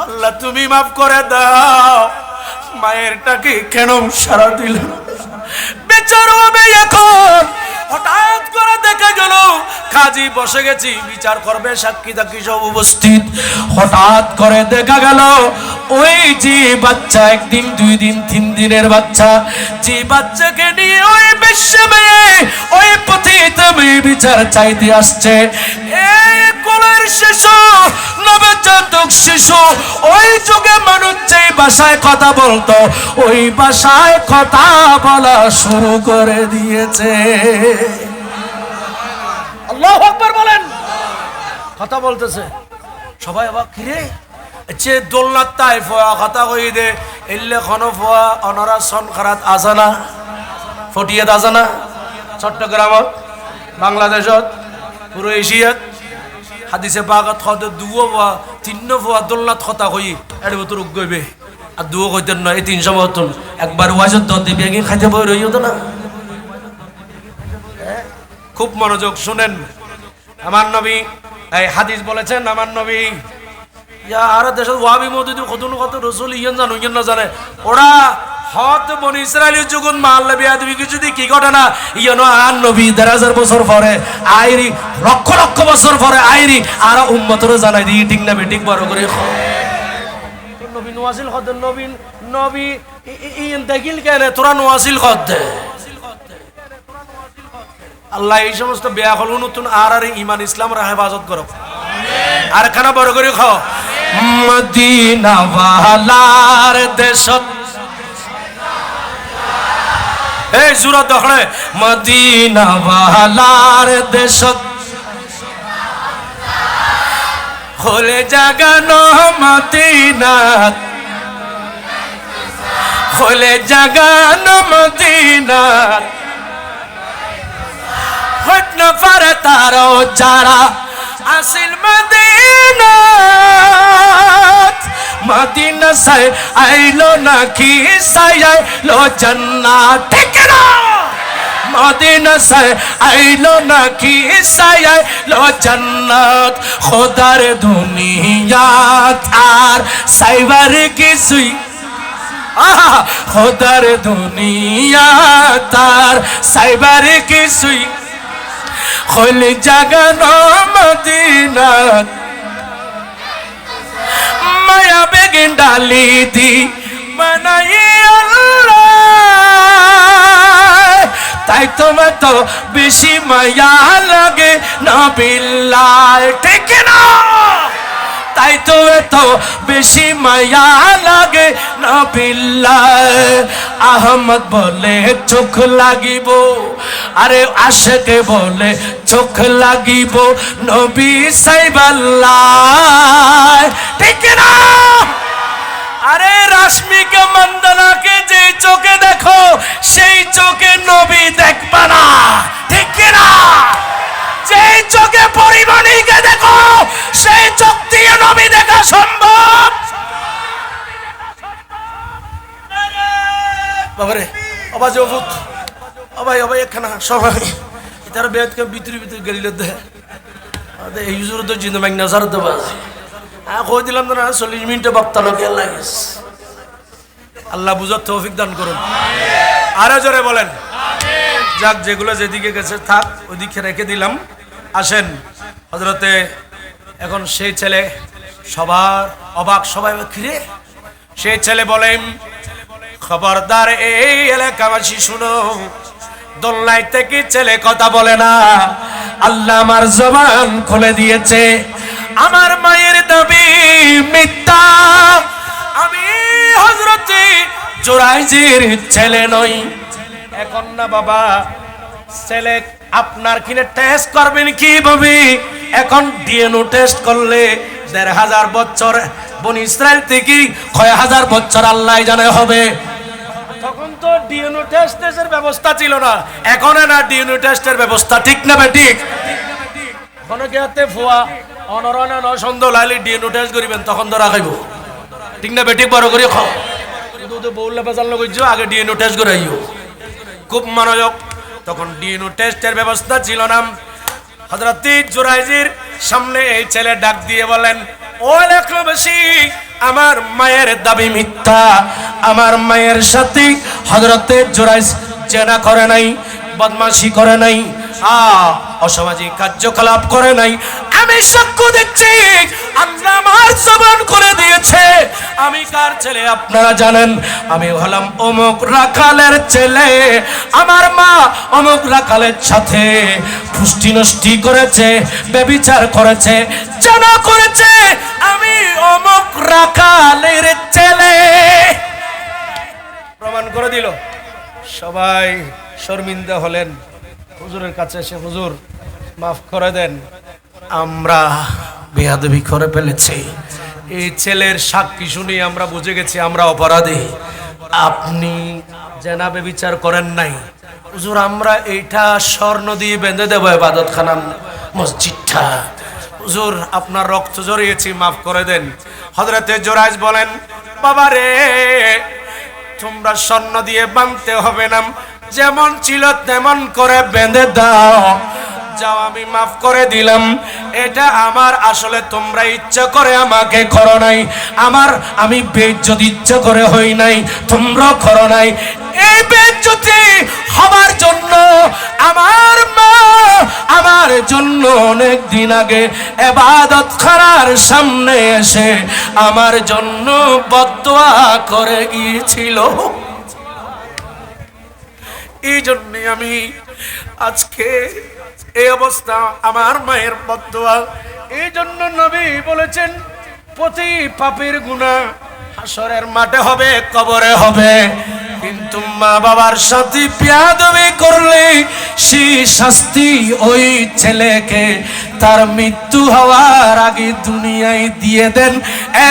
আল্লাহ তুমি মাফ করে দাও। মায়েরটাকে কেন সারা দিল? বিচার হবে এখন। হঠাৎ করে দেখা গেল কাজী বসে গেছি, বিচার করবে, সাক্ষী দাক্ষী সব উপস্থিত। হঠাৎ করে দেখা গেল ওই যে বাচ্চা, 1 দিন 2 দিন 3 দিনের বাচ্চা, যে বাচ্চাকে নিয়ে ওই বেশ্যা মেয়ে, ওই পতিত মেয়ে বিচার চাইতে আসছে, এই কোলের শিশু, নবজাতক শিশু, ওই যুগে মানুষ যেই ভাষায় কথা বলতো, ওই ভাষায় কথা বলা শুরু করে দিয়েছে। আল্লাহু আকবার বলেন। কথা বলতেছে, সবাই অবাক, কিরে যে দোলনাত তাই ফোয়া কথা কই দে, এলে খন ফোয়া অনরা সনখারাত আজানা, ফটিয়াত আজানা, চট্টগ্রামত, বাংলাদেশত, পুরো এশিয়াত, হাদিসে পাকত খদ 2 ফোয়া 3 ফোয়া দোলনাত কথা কই এর ভিতর গইবে, আর 2 কইতেন না, এই 300 মতন একবার ওয়াজত দতে বেগে খাইতে বই রইও তো না। খুব মনোযোগ শুনেন, আমার নবী এই হাদিস বলেছেন, আমার নবী আর দেশের ওয়াবি মদুদ কত রসুল ইয়েন জানো ইয়েন না জানে, ওরা হত বনি ইসরাইলের যুগুন মাল্লা বিয়াদবি কিছু দি কি ঘটনা ইয়েন আর নবী 1000 বছর পরে আইরি, লক্ষ লক্ষ বছর পরে আইরি, আর উম্মতরে জানাই দি ঠিক না বেঠিক বড় করে নবী নোয়াসিল খদ, নবী নবী ইয়েন দেখিল কেন তোরা নোয়াসিল খদ দে। আল্লাহ এই সমস্ত বেয়াকল নতুন আর ইমান ইসলামের হেফাজত করো, আর খানা বড় করে খাও। মদিনা ওয়ালার দেশত, এই সুরত দেখলে, মদিনা ওয়ালার দেশত হলে জাগানো মদিনা, হলে জাগানো মদিনা, হট না পারে তারও যারা আসিল মদিনা, মদিনা সাই আইলো নাকি সাই আইলো জান্নাত, ঠিক না? মদিনা সে আইলো নাকি সাইলো জান্নাত খোদার দুনিয়া আর সাইবার কিছুই খোদার দুনিয়া তার সাইবার কিছুই খোল জাগানো মদিনা মায়া বেগিন ডালি দি বানাই আল্লাহ তাই তোমার তো বেশি মায়া লাগে নবিল্লাহ ঠিক না তাই তো এত বেশি মায়া লাগে নবিল্লাহ আহমদ বলে চোখ লাগিব আরে আশেকে বলে চোখ লাগিব নবী সাইবাল্লাহ ঠিক না আরে রাশমিকা মন্দনাকে যে চোখে দেখো সেই চোখে নবী দেখবা না ঠিক না যেই চোখে পরিমণিকে দেখো সেই চোখ দিয়ে নবী দেখা সম্ভব বাবারে আবাজ অভূত অবাই অবাই একখানা সবাই এটার বেদকে ভিতরে ভিতরে গেলিল দেয় এই হুজুর তো জিন্দা মাইক নজর তো বাজ কই দিলাম না 40 মিনিটে বক্তা লোকে লাগিস আল্লাহ বুঝার তৌফিক দান করুন আরো জোরে বলেন যাক যেগুলো যেদিকে গেছে থাক ওদিকে রেখে দিলাম আসেন হযরতে এখন সেই ছেলে সবার অবাক সবাই কিরে সেই ছেলে বলেন খবরদার এই এলাকাবাসী শুনো দোলনায় থেকে ছেলে কথা বলে না আল্লাহ আমার জবান খুলে দিয়েছে আমার মায়ের দাবি মিথ্যা আমি হযরতে জুরাইজের ছেলে নই এখন না বাবা ছেলে আপনার কিনে টেস্ট করবেন কিভাবে এখন ডিএনএ টেস্ট করলে ১৫০০ বছর বনি ইসরাইল থেকে কয় হাজার বছর আল্লাহ জানে হবে তখন তো ডিএনএ টেস্টের ব্যবস্থা ছিল না এখন না ডিএনএ টেস্টের ব্যবস্থা ঠিক না ঠিক অনেকে হাতে ফোয়া অনরনা নসন্দ লাইলে ডিএনএ টেস্ট করিবেন তখন ধরা খাইব ঠিক না বেটি বড় করে খাও কিন্তু তো বউলা বেজাল লগইছো আগে ডিএনএ টেস্ট করাইও খুব মনোযোগ তখন ডিএনএ টেস্টের ব্যবস্থা ছিল না হযরত জুরাইজের সামনে এই ছেলে ডাক দিয়ে বলেন ও এলাকাবাসী আমার মায়ের দাবি মিথ্যা আমার মায়ের সাথে হযরত জুরাইজ জেনা করে নাই বদমাশি করে নাই অসামাজিক কার্যকলাপ করে নাই আমি সাক্ষ্য দিচ্ছি আল্লাহ আমার জবান করে দিয়েছে আমি কার ছেলে আপনারা জানেন আমি হলাম অমুক রাখালের ছেলে আমার মা অমুক রাখালের সাথে পুষ্টি নষ্টি করেছে ব্যভিচার করেছে জানা করেছে আমি অমুক রাখালের ছেলে প্রমাণ করে দিল সবাই শর্মিন্দা হলেন হুজুরের কাছে এসে হুজুর মাফ করে দেন আমরা বেয়াদবি করে ফেলেছি এই ছেলের সাক্ষী শুনে আমরা বুঝে গেছি আমরা অপরাধী আপনি জেনা ব্যভিচার করেন নাই হুজুর আমরা এইটা স্বর্ণ দিয়ে বেঁধে দেবো ইবাদতখানা মসজিদটা হুজুর আপনার রক্ত জড়িয়েছি মাফ করে দেন হযরতে জুরাইজ বলেন বাবা রে তোমরা স্বর্ণ দিয়ে বাঁধতে হবে না যেমন ছিল তেমন করে বেঁধে দাও যাও আমি মাফ করে দিলাম এটা আমার আসলে তোমরা ইচ্ছা করে আমাকে করো নাই আমি বেইজ্জতি ইচ্ছা করে হই নাই তোমরা করো নাই এই বেইজ্জতি হবার জন্য আমার মা আমার জন্য অনেক দিন আগে ইবাদতখানার সামনে এসে আমার জন্য বদদুয়া করে গিয়েছিল এই জন্য আমি আজকে এই অবস্থা আমার মায়ের বদদুয়া এই জন্য নবী বলেছেন প্রতি পাপের গুনাহ হাসরের মাঠে হবে কবরে হবে কিন্তু মা বাবার সাথে বেয়াদবি করলে সেই শাস্তি ওই ছেলেকে তার মৃত্যু হওয়ার আগে দুনিয়ায় দিয়ে দেন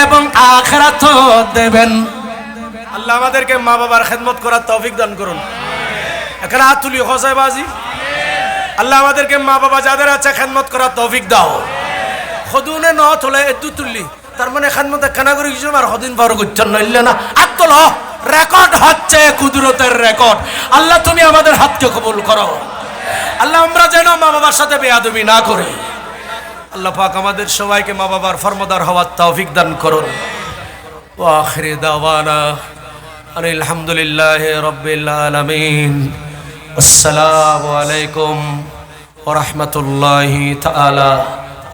এবং আখিরাতও দেবেন আল্লাহ আমাদেরকে মা বাবার খেদমত করার তৌফিক দান করুন এখানে হাত তুলি হোসাই বাজি আল্লাহ আমাদেরকে মা বাবা যাদের আছে খেদমত করার তৌফিক দাও খদুনে ন তোলে এদু তুললি তার মানে খেদমত একখানা করে কিছু আর হদিন পার করছেন নইলে না আত্মল রেকর্ড হচ্ছে কুদরতের রেকর্ড। আল্লাহ তুমি আমাদের হাতকে কবুল করো। আল্লাহ আমরা যেন মা বাবার সাথে বেয়াদবি না করি। আল্লাহ পাক আমাদের সবাইকে মা বাবার ফরমাদার হওয়ার তৌফিক দান করুন। ওয়া আখিরি দাওয়ানা আলহামদুলিল্লাহি রাব্বিল আলামিন। আসসালামু আলাইকুম ওয়া রাহমাতুল্লাহি তাআলা